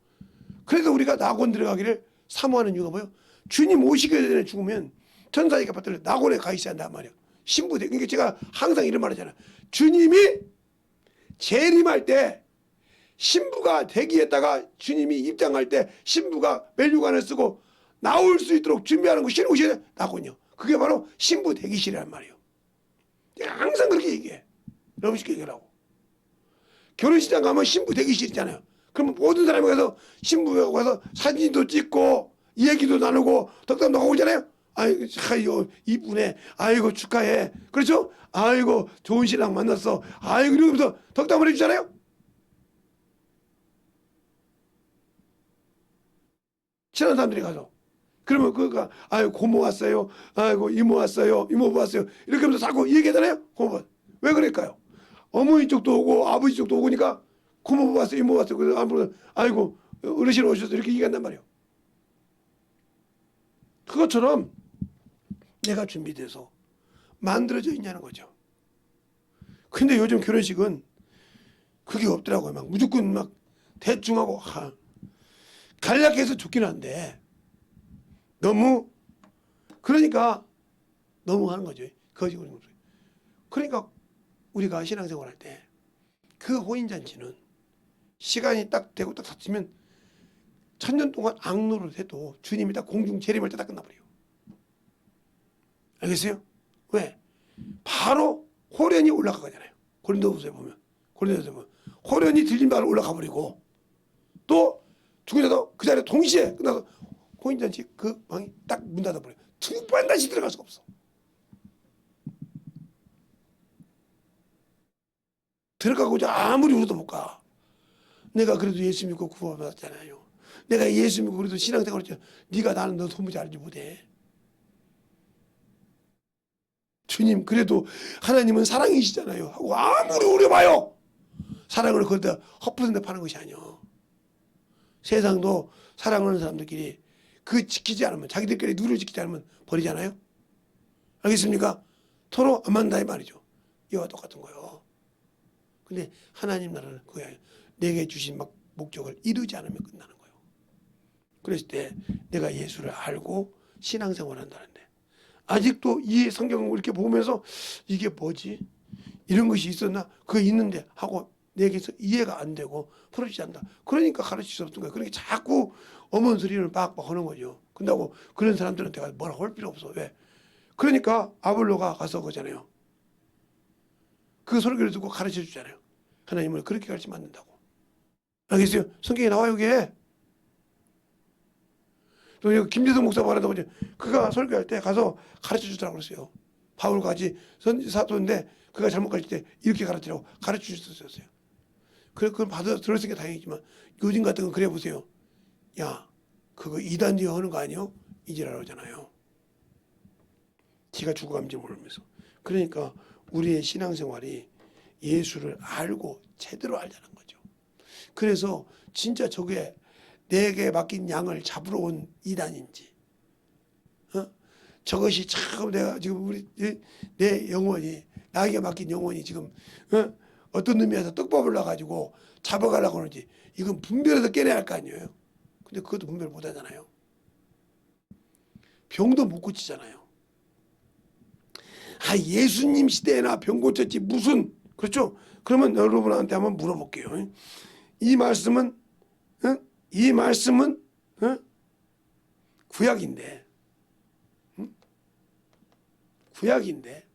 그래서 우리가 낙원 들어가기를 사모하는 이유가 뭐예요? 주님 오시기 전에 죽으면 천사에게 받들려 낙원에 가 있어야 한단 말이에요. 신부대. 그러니까 제가 항상 이런 말 하잖아요. 주님이 재림할 때 신부가 대기했다가 주님이 입장할 때 신부가 멜류관을 쓰고 나올 수 있도록 준비하는 것이 오셔야 낙원이요. 그게 바로 신부 대기실이란 말이에요. 제가 항상 그렇게 얘기해. 너무 쉽게 얘기하라고. 결혼식장 가면 신부 대기실 있잖아요. 그러면 모든 사람이 가서 신부가 가서 사진도 찍고 얘기도 나누고 덕담도 하고 오잖아요. 아이고 이쁘네. 아이고 축하해. 그렇죠? 아이고 좋은 신랑 만났어. 아이고 이러면서 덕담을 해주잖아요. 친한 사람들이 가서. 그러면 그가 아이고 고모 왔어요. 아이고 이모 왔어요. 이모부 왔어요. 이렇게 하면서 자꾸 얘기하잖아요. 고모. 왜 그럴까요? 어머니 쪽도 오고 아버지 쪽도 오니까 고모부 왔어요. 이모 왔어요. 그래서 아이고 어르신 오셔서 이렇게 얘기한단 말이에요. 그것처럼 내가 준비돼서 만들어져 있냐는 거죠. 근데 요즘 결혼식은 그게 없더라고요. 막 무조건 막 대충 하고 간략해서 좋긴 한데 너무 그러니까 너무 하는 거죠. 거짓말인 거죠. 그러니까 우리가 신앙생활 할 때 그 호인잔치는 시간이 딱 되고 딱 닥치면 천년 동안 악노를 해도 주님이 딱 공중 재림할 때 딱 끝나버려요. 알겠어요? 왜? 바로 호련이 올라가잖아요. 고린도후서에 보면 호련이 들린 바로 올라가 버리고 또 죽은 자도 그 자리에 동시에 끝나서 호인잔치 그 방이 딱 문 닫아버려요. 두 번 다시 들어갈 수가 없어. 들어가고자 아무리 울어도 못 가. 내가 그래도 예수 믿고 구원받았잖아요. 내가 예수 믿고 그래도 신앙생활 했잖아. 네가 나는 너 도무지 알지 못해. 주님 그래도 하나님은 사랑이시잖아요 하고 아무리 우려봐요. 사랑을 거기다 헛부선데 파는 것이 아니요. 세상도 사랑하는 사람들끼리 그 지키지 않으면 자기들끼리 누를 지키지 않으면 버리잖아요. 알겠습니까? 서로 안 만다 이 말이죠. 이와 똑같은 거예요. 근데 하나님 나라는 그거야. 내게 주신 목적을 이루지 않으면 끝나는 거예요. 그랬을 때 내가 예수를 알고 신앙생활을 한다는데 아직도 이 성경을 이렇게 보면서 이게 뭐지? 이런 것이 있었나? 그거 있는데 하고 내게서 이해가 안 되고 풀어지지 않는다. 그러니까 가르칠 수 없는 거예요. 그러니까 자꾸 어머니 소리를 빡빡 하는 거죠. 근다고 그런 사람들한테 가서 뭐라 할 필요 없어. 왜? 그러니까 아볼로가 가서 그러잖아요. 그 소리를 듣고 가르쳐 주잖아요. 하나님을 그렇게 가르치면 안 된다고. 알겠어요? 성경에 나와요, 이게. 또 김재성 목사 말하다가 그가 설교할 때 가서 가르쳐 주더라고 그랬어요. 바울과 같이 사도인데 그가 잘못 가르칠 때 이렇게 가르치라고 가르쳐 주셨어요. 그걸 받아 들었으니까 다행이지만 요즘 같은 거 그래 보세요. 야, 그거 이단지 하는 거 아니요? 이지랄 하잖아요. 지가 죽어감지 모르면서. 그러니까 우리의 신앙생활이 예수를 알고 제대로 알자는 거죠. 그래서 진짜 저게 내게 맡긴 양을 잡으러 온 이단인지, 저것이 참 내가 지금 내 영혼이 나에게 맡긴 영혼이 지금 어떤 의미에서 떡밥을 놔가지고 잡아가려고 하는지 이건 분별해서 깨내야 할 거 아니에요. 근데 그것도 분별 못 하잖아요. 병도 못 고치잖아요. 아, 예수님 시대에나 병 고쳤지 무슨, 그렇죠? 그러면 여러분한테 한번 물어볼게요. 이 말씀은 구약인데, 구약인데,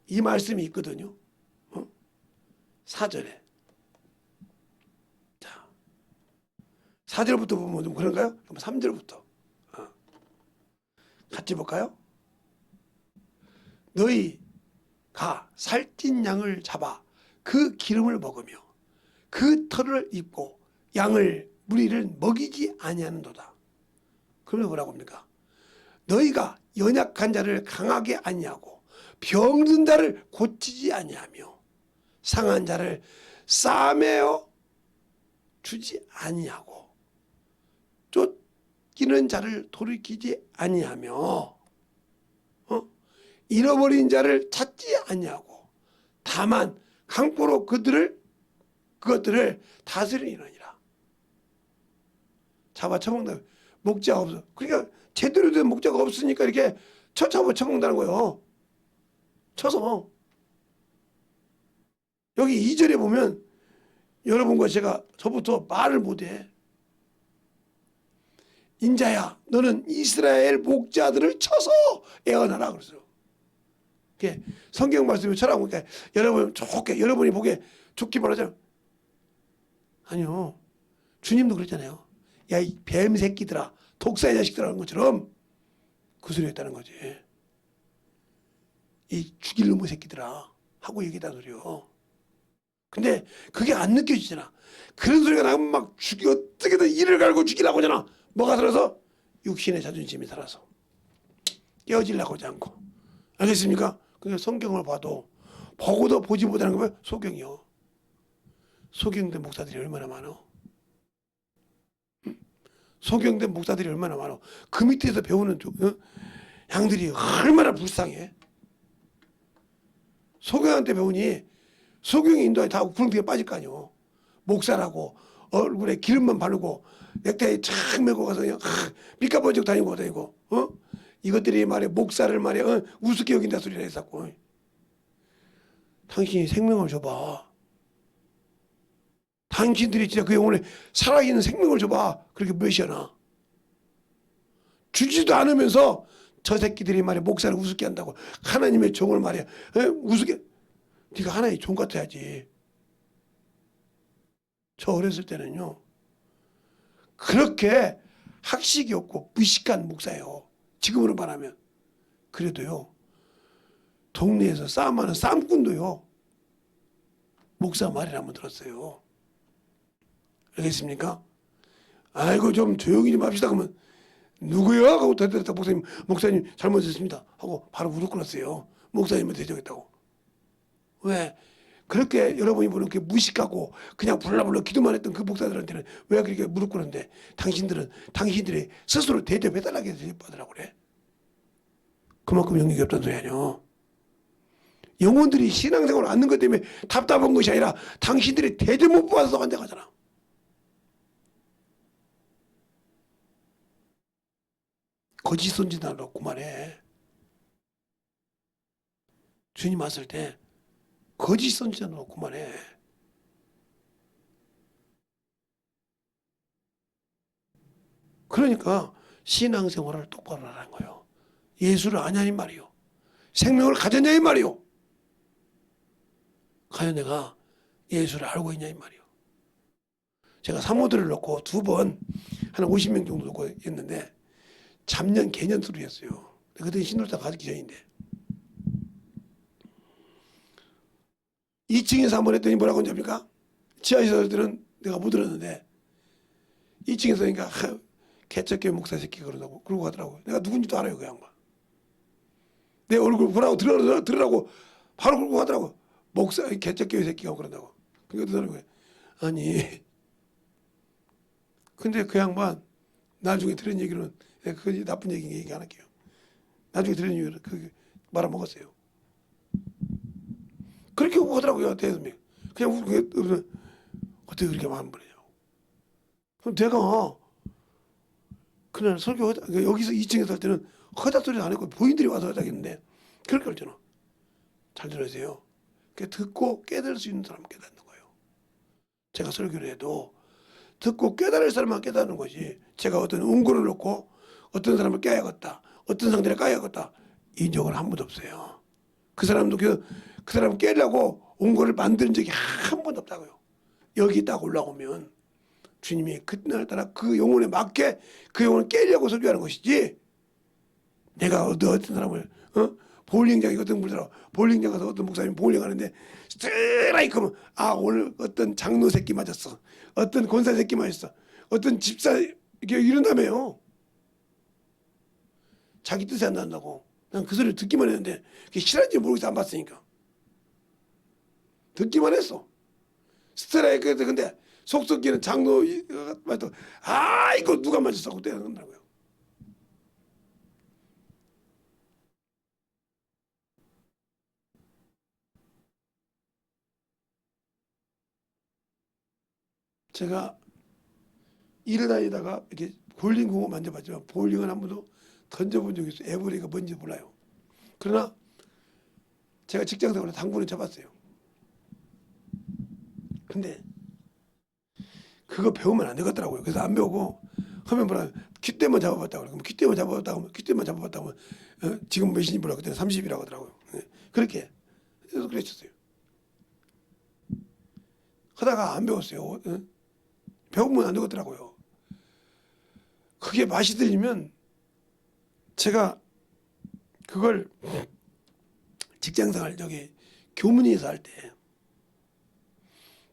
이 말씀이 있거든요. 4절에. 자, 4절부터 보면 좀 그런가요? 그럼 3절부터 같이 볼까요? 너희가 살찐 양을 잡아 그 기름을 먹으며 그 털을 입고 양을 무리를 먹이지 아니하는도다. 그러면 뭐라고 합니까? 너희가 연약한 자를 강하게 아니하고 병든 자를 고치지 아니하며 상한 자를 싸매어 주지 아니하고 쫓기는 자를 돌이키지 아니하며 잃어버린 자를 찾지 아니하고 다만 강포로 그것들을 다스리느니라. 잡아 처먹는다. 목자가 없어. 그러니까 제대로 된 목자가 없으니까 이렇게 쳐잡아 처먹는다는 거예요. 쳐서. 여기 2절에 보면 여러분과 저부터 말을 못해. 인자야 너는 이스라엘 목자들을 쳐서 애언하라 그랬어요. 성경 말씀을 쳐라고. 그러니까 여러분이 보기에 좋기만 하잖아요. 아니요. 주님도 그랬잖아요. 야, 이 뱀 새끼들아, 독사의 자식들아, 것처럼 그 소리 했다는 거지. 이 죽일 놈의 새끼들아 하고 얘기했다는 소리요. 근데 그게 안 느껴지잖아. 그런 소리가 나면 막 어떻게든 이를 갈고 죽이려고 하잖아. 뭐가 살아서? 육신의 자존심이 살아서 깨어지려고 하지 않고. 알겠습니까? 그러니까 성경을 보고도 보지 못하는 거 뭐야? 소경이요. 소경된 목사들이 얼마나 많어? 소경된 목사들이 얼마나 많어? 그 밑에서 배우는 양들이 얼마나 불쌍해? 소경한테 배우니 소경이 인도에 다 구렁텅이에 빠질 거 아니오. 목사라고 얼굴에 기름만 바르고 넥타이 착 메고 가서 그냥 삐까번쩍 다니고 이것들이 말이야 목사를 말이야 우습게 여긴다 소리를 했었고. 당신이 생명을 줘봐. 당신들이 진짜 그 영혼에 살아있는 생명을 줘봐. 그렇게 몇이나 주지도 않으면서 저 새끼들이 말이야 목사를 우습게 한다고 하나님의 종을 말이야 우습게. 네가 하나님의 종 같아야지. 저 어렸을 때는요 그렇게 학식이 없고 무식한 목사예요. 지금으로 말하면. 그래도요 동네에서 싸움하는 싸움꾼도요 목사 말이나 한번 들었어요. 알겠습니까? 아이고 좀 조용히 좀 합시다. 그러면 누구야? 하고 대답했다. 목사님 잘못했습니다. 하고 바로 무릎 꿇었어요. 목사님을 대적했다고. 왜? 그렇게 여러분이 보는 그 무식하고 그냥 불러불러 기도만 했던 그 목사들한테는 왜 그렇게 무릎 꿇었는데 당신들이 스스로 대접해달라고 해서 대접받으라고 그래. 그만큼 영역이 없다는 소리 아니요. 영혼들이 신앙생활을 않는 것 때문에 답답한 것이 아니라 당신들이 대접 못 받아서 안 돼가잖아. 거짓 선지자라고 그만해. 주님 왔을 때 거짓 선지자라고 그만해. 그러니까 신앙생활을 똑바로 하라는 거예요. 예수를 아냐니 말이요. 생명을 가졌냐니 말이요. 과연 내가 예수를 알고 있냐 이 말이요. 제가 사모들을 놓고 두 번 한 50명 정도 놓고 했는데 잡년 개년 수리했어요. 그때 신도사 가기 전인데 2층에서 한번 했더니 뭐라고 하냐니까 지하에서 할 때는 내가 못 들었는데 2층에서 그러니까 개척교회 목사 새끼 그러고 가더라고. 내가 누군지도 알아요 그 양반. 내 얼굴 보라고 들으라고 바로 그러고 가더라고. 목사 개척교회 새끼가 그런다고. 그러니까 그 사람이 아니 근데 그 양반 나중에 들은 얘기로는 그 나쁜 얘기 안 할게요. 나중에 들은 얘기는 그 말아먹었어요. 그렇게 오고 하더라고요 대선배. 그냥 어떻게 그렇게 마음 버리냐고. 그럼 내가 그날 설교 여기서 2층에서 할 때는 허다 소리 안 했고 부인들이 와서 하자겠는데 그렇게 했잖아. 잘 들으세요. 그 듣고 깨달을 수 있는 사람은 깨닫는 거예요. 제가 설교를 해도 듣고 깨달을 사람만 깨닫는 것이 제가 어떤 운고를 놓고 어떤 사람을 깨야겠다. 어떤 상대를 까야겠다. 이 적은 한 번도 없어요. 그 사람도 그 사람을 깨려고 운고를 만든 적이 한 번도 없다고요. 여기 딱 올라오면 주님이 그날따라 그 영혼에 맞게 그 영혼을 깨려고 설교하는 것이지 내가 어떤 사람을 볼링장에 어떤 분들하고 볼링장 가서 어떤 목사님이 볼링 하는데 스트라이크면 오늘 어떤 장로 새끼 맞았어. 어떤 권사 새끼 맞았어. 어떤 집사 이렇게 이런다며요. 자기 뜻이 안 난다고. 난 그 소리를 듣기만 했는데 그게 실한지 모르겠어. 안 봤으니까. 듣기만 했어. 스트라이크에서 근데 속 썩기는 장로 맞다. 이거 누가 맞았어 하고 때려간다고요. 제가 일을 다니다가 이렇게 볼링공을 만져봤지만 볼링은 한 번도 던져본 적이 있어요. 에버리가 뭔지 몰라요. 그러나 제가 직장생활에 당구는 쳐봤어요. 근데 그거 배우면 안 되겠더라고요. 그래서 안 배우고 하면 뭐라 퀴대만 잡아봤다고 그러고 퀴대만 잡아봤다고 퀴대만 잡아봤다고 지금 몇인지 몰라. 그때는 30이라고 하더라고요. 그렇게 그래서 그랬었어요. 하다가 안 배웠어요. 배우면 안 되겠더라고요. 그게 맛이 들리면 제가 그걸 직장생활 저기 교문위에서 할 때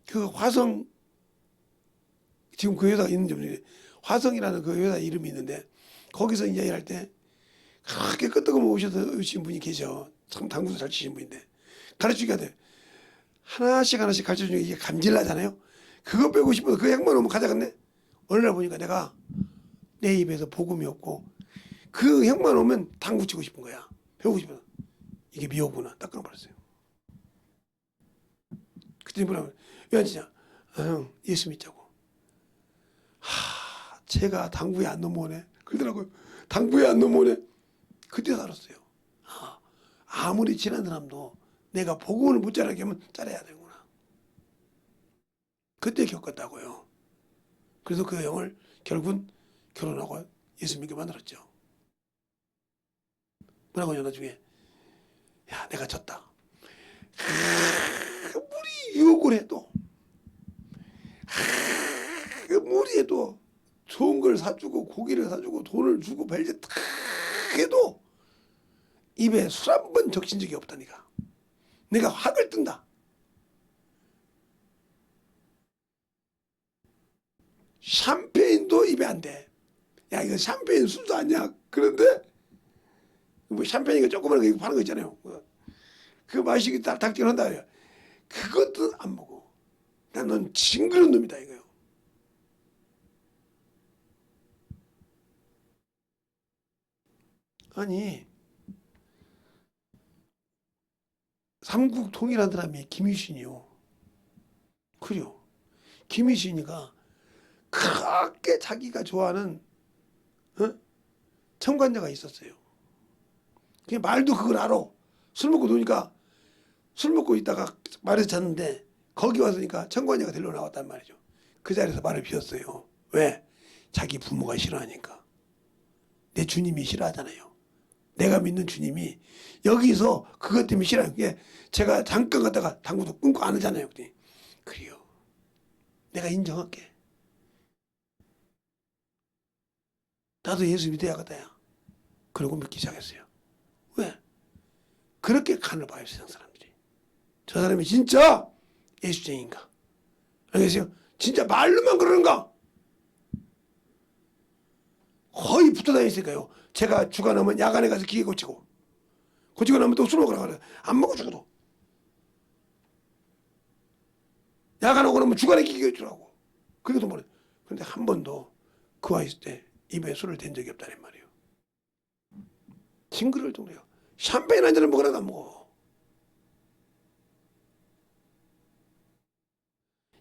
그 화성 지금 그 회사가 있는 점이 화성이라는 그 회사 이름이 있는데 거기서 이제 일할 때 그렇게 끄떡없이 오신 분이 계셔. 참 당구도 잘 치신 분인데 가르치기가 돼. 하나씩 가르쳐주니까 이게 감질나잖아요. 그거 배우고 싶어서 그 양반 오면 가자겠네. 어느 날 보니까 내가 내 입에서 복음이 없고 그 형만 오면 당구 치고 싶은 거야. 배우고 싶어서. 이게 미호구나. 딱 끊어버렸어요. 그때 뭐라면 왜 진짜 형 예수 믿자고. 제가 당구에 안 넘어오네. 그러더라고요. 당구에 안 넘어오네. 그때 알았어요. 아무리 친한 사람도 내가 복음을 못 자라게 하면 잘해야 되구나. 그때 겪었다고요. 그래서 그 형을 결국은 결혼하고 예수 믿게 만들었죠. 뭐라고 하냐 나중에 야 내가 졌다. 아무리 유혹을 해도 아무리 해도 좋은 걸 사주고 고기를 사주고 돈을 주고 벨트 탁 해도 입에 술 한 번 적신 적이 없다니까. 내가 학을 뜬다. 샴페인도 입에 안 돼. 야, 이거 샴페인 술도 아니야. 그런데 뭐 샴페인이 조그마한 거 파는 거 있잖아요. 그 맛이 딱 닥치한다. 그것도 안 먹어. 넌 징그러운 놈이다 이거요. 아니 삼국 통일한 사람이 김유신이요. 그래요. 김유신이가 그렇게 자기가 좋아하는 청관자가 있었어요. 그 말도 그걸 알아. 술 먹고 노니까 술 먹고 있다가 말에서 잤는데 거기 와서니까 청관자가 데리러 나왔단 말이죠. 그 자리에서 말을 비웠어요. 왜? 자기 부모가 싫어하니까. 내 주님이 싫어하잖아요. 내가 믿는 주님이 여기서 그것 때문에 싫어요. 그게 제가 잠깐 갔다가 당구도 끊고 안 하잖아요. 그래요. 내가 인정할게. 나도 예수 믿어야겠다야. 그러고 믿기 시작했어요. 왜? 그렇게 간을 봐요, 세상 사람들이. 저 사람이 진짜 예수쟁인가? 알겠어요? 진짜 말로만 그러는가? 거의 붙어 다니니까요. 제가 주간하면 야간에 가서 기계 고치고 나면 또 술 먹으라 그래. 안 먹어 죽어도. 야간 오고 나면 주간에 기계 고치라고. 그래도 뭐래. 그런데 한 번도 그와 있을 때 입에 술을 댄 적이 없다는 말이에요. 징그러울 정도예요. 샴페인 한 잔을 먹으라도 안 먹어.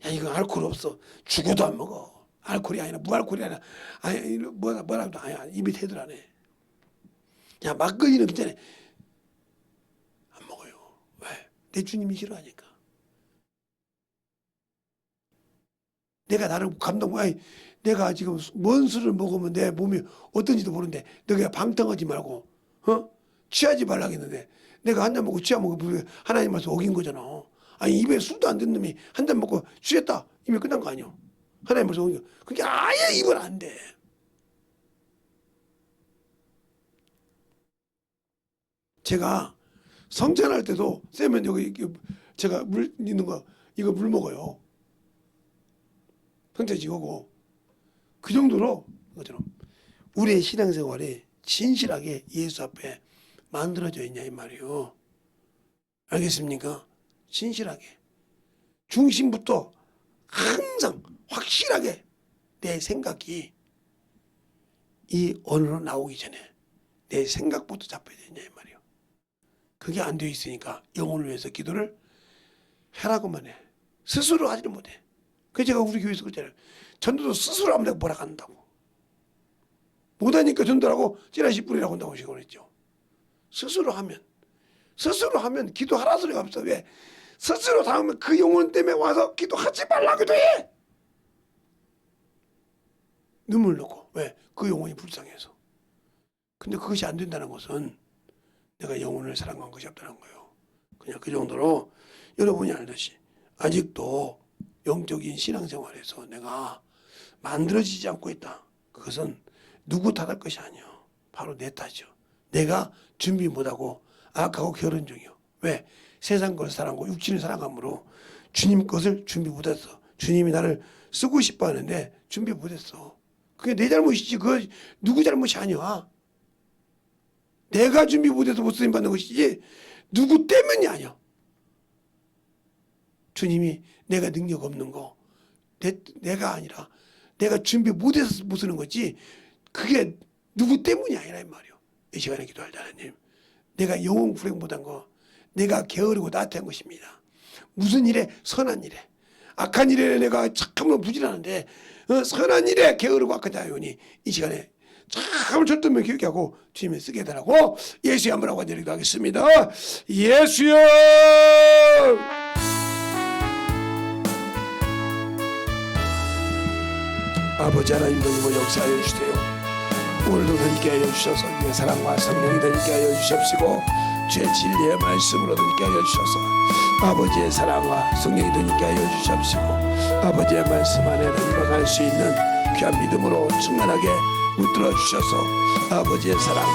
야, 이거 알코올 없어. 죽어도 안 먹어. 알코올이 아니라 무알코올이 아니라 아니 뭐라도 아니야. 입이 대들하네. 야, 막걸리는 괜찮아. 안 먹어요. 왜? 내 주님이 싫어하니까. 내가 나를 감동, 아니, 내가 지금 뭔 술을 먹으면 내 몸이 어떤지도 모르는데 너가 방탕하지 말고 취하지 말라고 했는데 내가 한 잔 먹고 취하면 하나님 말씀 어긴 거잖아. 아니 입에 술도 안 든 놈이 한 잔 먹고 취했다. 이미 끝난 거 아니야. 하나님 말씀 어긴 거. 그게 아예 입은 안 돼. 제가 성찬할 때도 쌤은 여기 제가 물 있는 거 이거 물 먹어요. 성찬 지고고 그 정도로 것처럼 우리의 신앙생활이 진실하게 예수 앞에 만들어져 있냐 이 말이요. 알겠습니까? 진실하게 중심부터 항상 확실하게 내 생각이 이 언어로 나오기 전에 내 생각부터 잡혀야 되냐 이 말이요. 그게 안 되어 있으니까 영혼을 위해서 기도를 해라고만 해. 스스로 하지를 못해. 그래서 제가 우리 교회에서 그랬잖아요. 전도도 스스로 하면 내가 뭐라 한다고. 못하니까 전도라고 찌라시 뿌리라고 한다고 제가 그랬죠. 스스로 하면 기도하라 소리가 없어. 왜? 스스로 당하면 그 영혼 때문에 와서 기도하지 말라고도 해. 눈물 넣고. 왜? 그 영혼이 불쌍해서. 근데 그것이 안 된다는 것은 내가 영혼을 사랑한 것이 없다는 거예요. 그냥 그 정도로 여러분이 알듯이 아직도 영적인 신앙생활에서 내가 만들어지지 않고 있다. 그것은 누구 탓할 것이 아니요. 바로 내 탓이요. 내가 준비 못하고 악하고 게으른 중이요. 왜? 세상 것을 사랑하고 육신을 사랑함으로 주님 것을 준비 못했어. 주님이 나를 쓰고 싶어 하는데 준비 못했어. 그게 내 잘못이지. 그거 누구 잘못이 아니야. 내가 준비 못해서 못 쓰임 받는 것이지 누구 때문이 아니야. 주님이 내가 능력 없는 거 내가 아니라 내가 준비 못해서 못 쓰는 거지 그게 누구 때문이 아니라 이 말이요. 이 시간에 기도할 때 하나님 내가 영혼 불행 못한 거 내가 게으르고 나태한 것입니다. 무슨 일에 선한 일에 악한 일에 내가 참으로 부진하는데 선한 일에 게으르고 악한 자요니 이 시간에 참을 절도면 기억게 하고 주님이 쓰게 해달라고 예수의 한번 하고 드리기도 하겠습니다. 예수여 아버지 하나님 너희로 역사하여 주세요. 오늘도 더있게 하여 주셔서 주의 사랑과 성령이 더있게 하여 주십시고 주의 진리의 말씀으로 더있게 하여 주셔서 아버지의 사랑과 성령이 더있게 하여 주십시고 아버지의 말씀 안에 들어갈 수 있는 귀한 믿음으로 충만하게 붙들어 주셔서 아버지의 사랑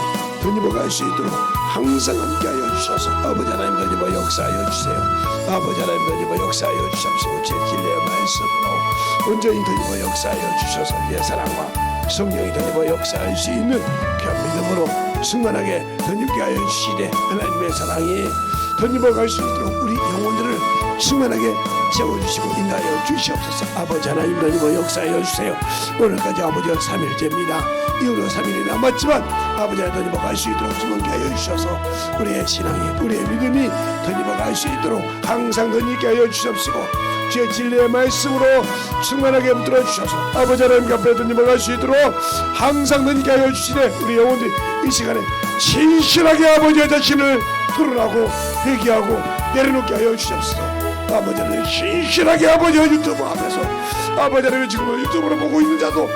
덧입어갈 수 있도록 항상 함께하여 주셔서 아버지 하나님 덧입어 역사하여 주세요. 아버지 하나님 덧입어 역사하여 주십시오. 제 진리의 말씀으로 온전히 덧입어 역사하여 주셔서 내 사랑과 성령이 덧입어 역사할 수 있는 귀한 믿음으로 충만하게 덧입게 하여 주시되 하나님의 사랑이 덧입어 갈 수 있도록 우리 영혼들을 충만하게 채워주시고 인하여 주시옵소서. 아버지 하나님 덧입어 역사하여 주세요. 오늘까지 아버지가 3일째입니다. 이후로 3일이 남았지만 아버지 하나님 덧입어 갈 수 있도록 충만케 하여 주셔서 우리의 신앙이 우리의 믿음이 덧입어 갈 수 있도록 항상 덧입게 하여 주시옵시고 주의 진리의 말씀으로 충만하게 붙들어 주셔서 아버지 하나님 앞에 덧입어 갈 수 있도록 항상 덧입게 하여 주시되 우리 영혼들이 이 시간에 진실하게 아버지의 자신을 드러나고 회개하고 내려놓게 하여 주시옵소서. 아버지 하나님 신실하게 아버지의 유튜브 앞에서 아버지 하나님 지금 유튜브로 보고 있는 자도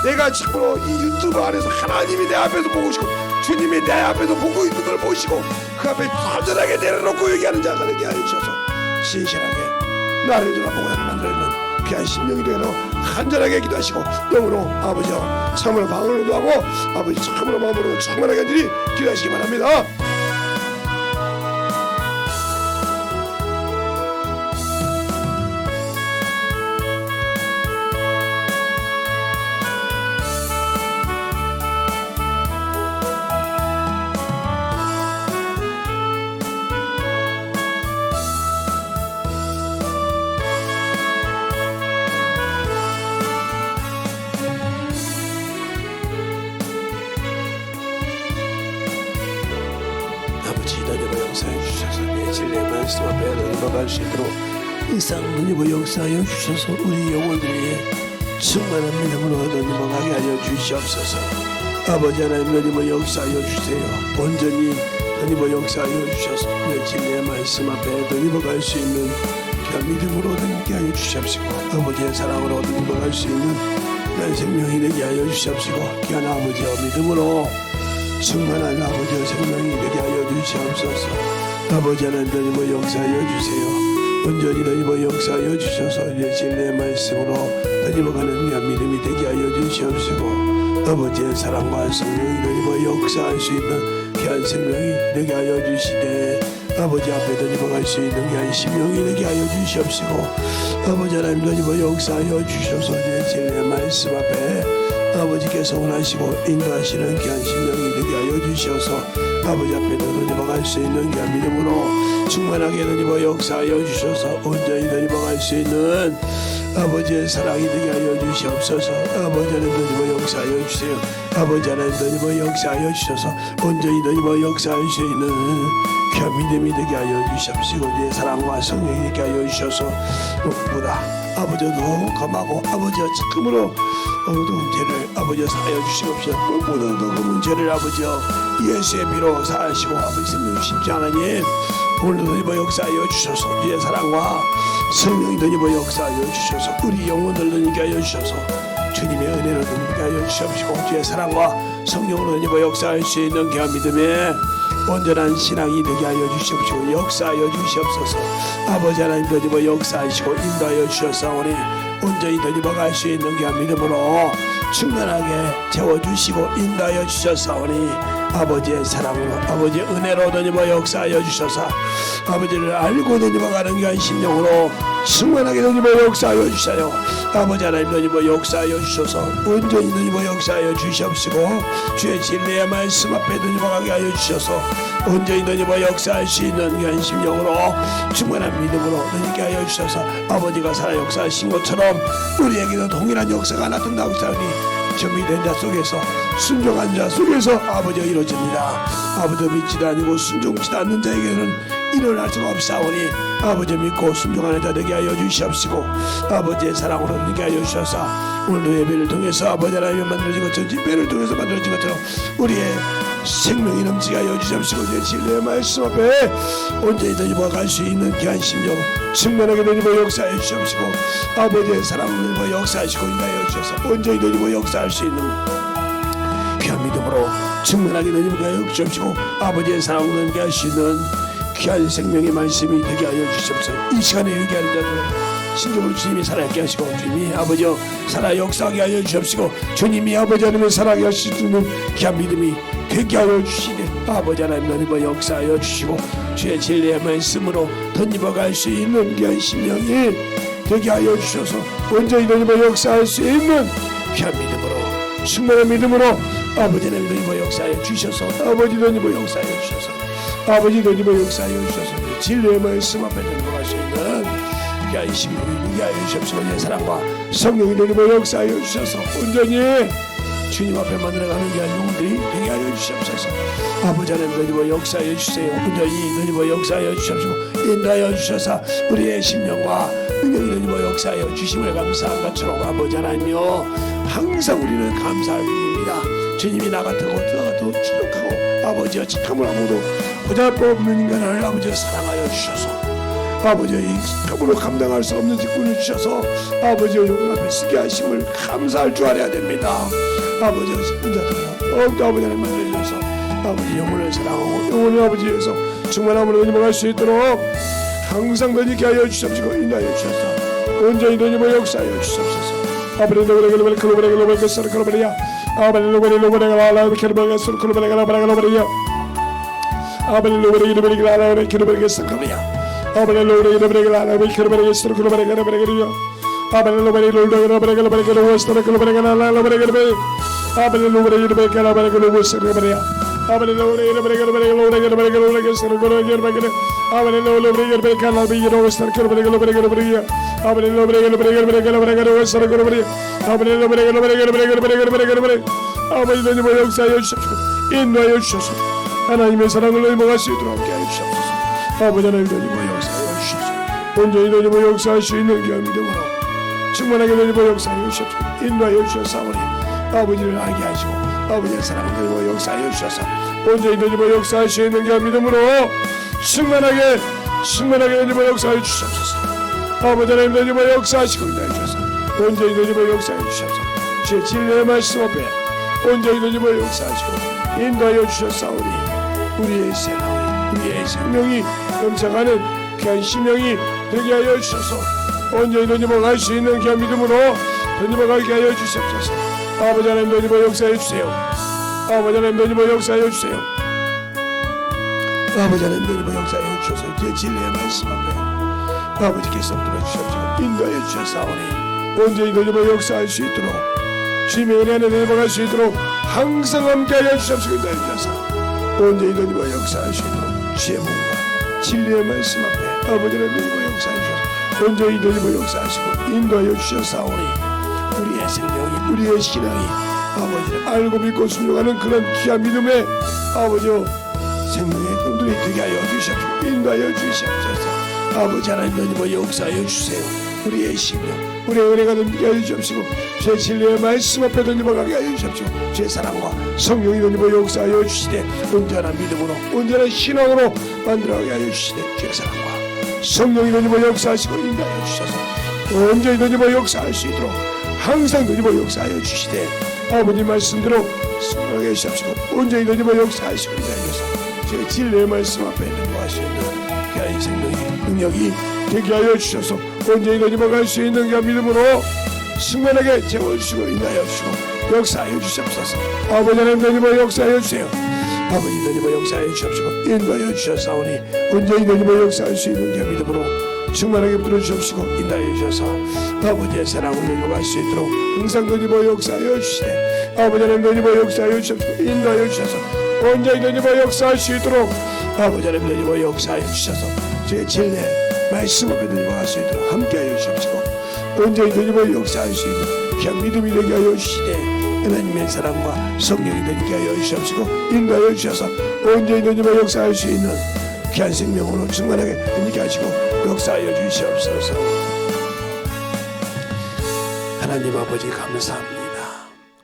내가 지금 이 유튜브 안에서 하나님이 내 앞에서 보고 계시고 주님이 내 앞에서 보고 있는 걸 보시고 그 앞에 완전하게 내려놓고 얘기하는 자가 되게 하여 주셔서 신실하게 나를 돌아보고 나를 만들어있는 귀한 심령이 되도록 간절하게 기도하시고 영으로 아버지와 참으로 방언을 도하고 아버지 참으로 마음으로 충만하게 한들이 기도하시기 바랍니다. 아버지 덧입어 역사해 주셔서 내 진리의 말씀 앞에 덧입어 갈 수 있도록 이상 덧입어 역사하여 주셔서 우리 영혼들이 충만한 믿음으로 덧입어 가게 하여 주시옵소서. 아버지 하나님 덧입어 역사하여 주세요. 온전히 덧입어 역사하여 주셔서 내 진리의 말씀 앞에 덧입어 갈 수 있는 귀한 믿음으로 덧입게 하여 주시옵시고 아버지의 사랑으로 덧입어 갈 수 있는 귀한 생명이 되게 하여 주시옵시고 귀한 아버지와 믿음으로 충만한 아버지의 생명이 되게 하여 주시옵소서. 아버지 하나님 덧입어 역사하여 주세요. 온전히 덧입어 역사하여 주셔서 이제 진리의 말씀으로 덧입어가는 귀한 믿음이 되게 하여 주시옵시고 아버지의 사랑과 성령이 덧입어 역사할 수 있는 귀한 생명이 되게 하여 주시되 아버지 앞에 덧입어갈 수 있는 귀한 심령이 되게 하여 주시옵시고 아버지 하나님 덧입어 역사하여 주셔서 이제 진리의 말씀 앞에 아버지께서 원하시고 인도하시는 귀한 심령이 되게 하여 주셔서 아버지 앞에 덧입어 갈 수 있는 귀한 믿음으로 충만하게 덧입어 역사하여 주셔서 온전히 덧입어 갈 수 있는 아버지의 사랑이 되게 하여 주시옵소서. 아버지 하나님 덧입어 역사하여 주세요. 아버지 하나님 덧입어 역사하여 주셔서 온전히 덧입어 역사할 수 있는 귀한 믿음이 되게 하여 주시옵시고 내 사랑과 성령이 되게 하여 주셔서 무엇보다 아버지도 검하고 아버지와 참으로 어두운 죄를 아버지와 사하여 주시옵소서. 무엇보다 더 검은 죄를 아버지와 예수의 피로 사하시고 아버지 생명 심지 하나님 오늘도 덧입어 역사하여 주셔서 주의 사랑과 성령이 덧입어 역사하여 주셔서 우리 영혼들 덧입게 하여 주셔서 주님의 은혜로 덧입게 하여 주시옵시고 주의 사랑과 성령으로 덧입어 역사할 수 있는 귀한 믿음에 온전한 신앙이 되게 하여 주시옵시고 역사하여 주시옵소서. 아버지 하나님 덧입어 역사하시고 인도하여 주셨사오니 온전히 덧입어 갈 수 있는 귀한 믿음으로 충만하게 채워주시고 인도하여 주셨사오니 아버지의 사랑으로 아버지의 은혜로 덧입어 역사하여 주셔서 아버지를 알고 덧입어 가는 귀한 심령으로 충만하게 덧입어 역사하여 주셔요. 아버지 하나님 덧입어 역사하여 주셔서 온전히 덧입어 역사하여 주시옵시고 주의 진리의 말씀 앞에 덧입어 가게 하여 주셔서 온전히 덧입어 역사할 수 있는 귀한 심령으로 충만한 믿음으로 덧입게 하여 주셔서 아버지가 살아 역사하신 것처럼 우리에게도 동일한 역사가 나타나고 있사오니 준비된 자 속에서 순종한 자 속에서 아버지가 이루어집니다. 아버지 믿지도 아니고 순종치도 않는 자에게는 일어날 수가 없사오니 아버지 믿고 순종하는 자 되게 하여 주시옵시고 아버지의 사랑으로 되게 하여 주셔서 오늘도 예배를 통해서 아버지 하나님이 만들어진 것처럼 집회를 통해서 만들어진 것처럼 우리의 생명이 넘치게 하여 주시옵시고 내 진리의 말씀 앞에 온전히 덧입어 갈 수 있는 귀한 심령 충만하게 덧입어 역사해 주시옵시고 아버지의 사랑으로 덧입어 역사하시고 인하여 주셔서 온전히 덧입어 역사할 수 있는 귀한 믿음으로 충만하게 덧입어 주시옵시고 아버지의 사랑으로 덧입어 할 수 있는 귀한 생명의 말씀이 되게 하여 주시옵소서. 이 시간에 얘기하는 자들은 신경을 주님이 살아있게 하시고 주님이 아버지여 살아 역사하게 하여 주시옵시고 주님이 아버지 하나님을 살아게 하실 수 있는 귀한 믿음이 되게 하여 주시네. 아버지 하나님 덧입어 역사하여 주시고 주의 진리의 말씀으로 덧입어 갈 수 있는 귀한 심령이 되게 하여 주셔서 온전히 너희와 역사할 수 있는 귀한 믿음으로 충만한 믿음으로 아버지 하나님 너희와 역사하여 주셔서 아버지 너희와 역사하여 주셔서 아버지 너희와 역사하여 주셔서 진리의 말씀 앞에 들어갈 수 있는 귀한 심령이 누게 하여 주옵시고 내 사랑과 성령이 너희와 역사하여 주셔서 온전히 주님 앞에 만들어가는 귀한 영혼들이 되게 하여 주시옵소서. 아버지 하나님 너희와 역사하여 주세요. 온전히 너희와 역사하여 주시옵시고 인도하여 주셔서 우리의 심령과 능력이 너희와 역사하여 주심을 감사한 것처럼 아버지 하나님요 항상 우리는 감사할 뿐입니다. 주님이 나 같은 것도 추적하고 아버지여 착함을 아무도 보잘것없는 인간을 아버지여 사랑하여 주셔서 아버지여 이 참으로 감당할 수 없는 직분을 주셔서 아버지여 영혼 앞에 쓰게 하심을 감사할 줄 알아야 됩니다. 아버지여 혼자서 더욱더 아버지 하나님 만들어주셔서 아버지 영혼을 사랑하고 영혼을 아버지에서 충만함으로 넘어갈 수 있도록 항상 너희께 하여 주시옵시고 인도하여 주셔서 온전히 너희와 역사하여 주시옵소서. 아버지 너희를 클로버레글로버레 클로버레야 아버지 로버레글로버레가 캐르버레가 클로버레가 아버지 로버레글로버레가 캐르버레가 클로버레야 아버지 로버레글로버레가 캐르버레가 클로버레가 아버지 로버레글로버레가 클로버레가 아버지 로버레글로버레가 아버지 너희와 역사하여 주십시오. 인도하여 주셔서 하나님의 사랑을 넘어갈 수 있도록 함께하여 주옵소서. 아버지 하나님 너희와 역사하여 주셔서 온전히 너희와 역사할 수 있는 귀한 믿음으로 충만하게 너희와 역사하여 주십시오. 인도하여 주셔서 아버지를 알게 하시고 아버지의 사랑을 너희와 역사하여 주셔서 온전히 너희와 역사할 수 있는 귀한 믿음으로 충만하게 너희와 역사하여 주옵소서. 아버지 하나님 너희와 역사하시고 인도하여 주셔서 온전히 너희와 역사하여 주옵소서. 제 진리의 말씀 앞에 온전히 너희와 역사하시고 인도하여 주셨사오니 우리의 생명이 우리의 생명이 넘쳐가는 귀한 심령이 되게 하여 주셔서 온전히 너희와 갈 수 있는 귀한 믿음으로 너희와 가게 하여 주옵소서. 아버지 하나님 너희와 역사해 주세요. 아버지 하나님 너희와 역사해 주세요. 아버지 하나님 너희와 역사해 주셔서 제 진리의 말씀 앞에 아버지께서 들어주시옵시고 인도하여 주셨사오니 온전히 너희와 역사할 수 있도록 주님의 은혜 안에 너희와 갈 수 있도록 항상 함께하여 주시옵시고 인도하여 주셔서 온전히 너희와 역사할 수 있도록 주의 몸과 진리의 말씀 앞에 아버지 하나님 너희와 역사해 주셔서 온전히 너희와 역사하시고 인도하여 주셨사오니 우리의 생명이 우리의 신앙이 아버지를 알고 믿고 순종하는 그런 귀한 믿음의 아버지요 생명의 꿈들이 되게 하여 주시옵시고 인도하여 주시옵소서. 아버지 하나님 너희와 역사하여 주세요. 우리의 심령 우리의 은혜가 넘게 하여 주옵시고 제 진리의 말씀 앞에 너희와 가게 하여 주옵시고 제 사랑과 성령이 너희와 역사하여 주시되 온전한 믿음으로 온전한 신앙으로 만들어가게 하여 주시되 제 사랑과 성령이 너희와 역사하시고 인도하여 주셔서 온전히 너희와 역사할 수 있도록 항상 너희와 역사하여 주시되 아버지 말씀대로 승하게 하시옵시고 온전히 너희와 역사하시고 인도하여서 제 진리의 말씀 앞에 너희와 할 수 있는 귀한 생명의 능력이 되게 하여 주셔서 온전히 너희와 갈 수 있는 귀한 믿음으로 승만하게 채워주시고 인도하여 주시고 역사하여 주시옵소서. 아버지 하나님 너희와 역사하여 주세요. 아버지 너희와 역사하여 주시옵시고 인도하여 주셨사오니 온전히 너희와 역사할 수 있는 귀한 믿음으로 충만하게 붙들어 주옵시고 인도하여 주셔서 아버지의 사랑을 너희와 갈 수 있도록 항상 너희와 역사하여 주시되 아버지 하나님 너희와 역사하여 주시옵시고 인도하여 주셔서 온전히 너희와 역사할 수 있도록 아버지 하나님 너희와 역사하여 주셔서 제 진리의 말씀 앞에 너희와 갈 수 있도록 함께하여 주옵시고 온전히 너희와 역사할 수 있는 귀한 믿음이 되게 하여 주시되 하나님의 사랑과 성령이 되게 하여 주옵시고 인도하여 주셔서 온전히 너희와 역사할 수 있는 귀한 생명으로 충만하게 되게 하시고 역사하여 주시옵소서. 하나님 아버지 감사합니다.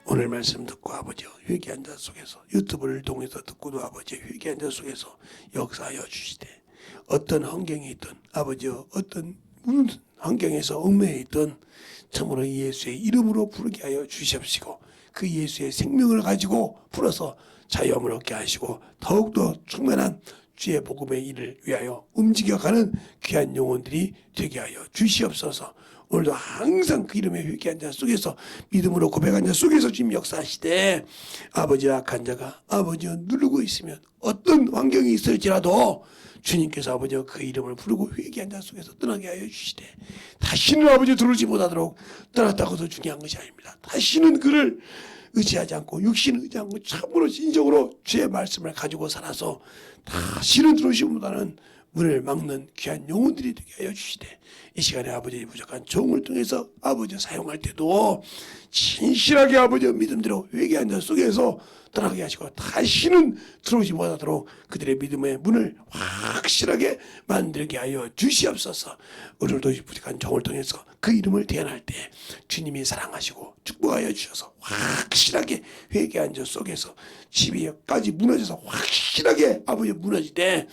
오늘 말씀 듣고 아버지 회개한 자 속에서 유튜브를 통해서 듣고도 아버지 회개한 자 속에서 역사하여 주시되 어떤 환경에 있든 아버지 어떤 환경에서 얽매여 있든 참으로 예수의 이름으로 부르게 하여 주시옵시고 그 예수의 생명을 가지고 풀어서 자유함을 얻게 하시고 더욱더 충만한 주의 복음의 일을 위하여 움직여가는 귀한 영혼들이 되게 하여 주시옵소서. 오늘도 항상 그 이름의 회개한 자 속에서 믿음으로 고백한 자 속에서 지금 역사하시되 아버지 악한 자가 아버지와 누르고 있으면 어떤 환경이 있을지라도 주님께서 아버지 그 이름을 부르고 회개한 자 속에서 떠나게 하여 주시되 다시는 아버지 들어오지 못하도록 떠났다고도 중요한 것이 아닙니다. 다시는 그를 의지하지 않고 육신을 의지하지 않고 참으로 진정으로 주의 말씀을 가지고 살아서 다시는 들어오시기보다는 문을 막는 귀한 영혼들이 되게 하여 주시되 이 시간에 아버지 부족한 종을 통해서 아버지 사용할 때도 진실하게 아버지 믿음대로 회개한 자 속에서 떠나게 하시고 다시는 들어오지 못하도록 그들의 믿음의 문을 확실하게 만들게 하여 주시옵소서. 오늘도 부족한 종을 통해서 그 이름을 대언할 때 주님이 사랑하시고 축복하여 주셔서 확실하게 회개한 자 속에서 집이까지 무너져서 확실하게 아버지 무너지되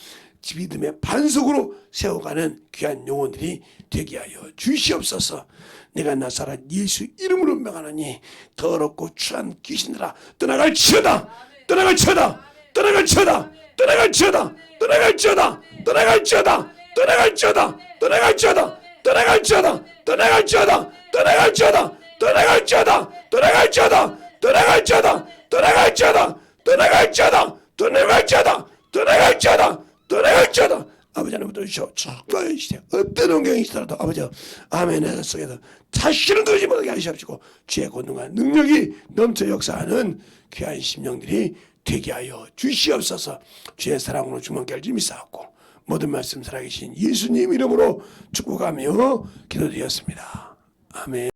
믿음의 반석으로 세워가는 귀한 영혼들이 되게 하여 주시옵소서. 내가 나사렛 예수 이름으로 명하노니 더럽고 추한 귀신들아 떠나갈지어다 떠나갈지어다 떠나갈지어다 떠나갈지어다 떠나갈지어다 떠나갈지어다 떠나갈지어다 떠나갈지어다 떠나갈지어다 떠나갈지어다 떠나갈지어다 떠나갈지어다 떠나갈지어다 떠나갈지어다 떠나갈지어다 떠나갈지어다 떠나갈지어다 떠나갈지어다 떠나갈지어다. 아버지 하나님 들으시오. 축복하여 주시되 어떤 환경이 있더라도 아버지 아멘의 속에서 다시는 들지 못하게 하시옵시고 주의 권능과 능력이 넘쳐 역사하는 귀한 심령들이 되게 하여 주시옵소서. 주의 사랑으로 주만께 알지 믿사옵고 모든 말씀 살아계신 예수님 이름으로 축복하며 기도드렸습니다. 아멘.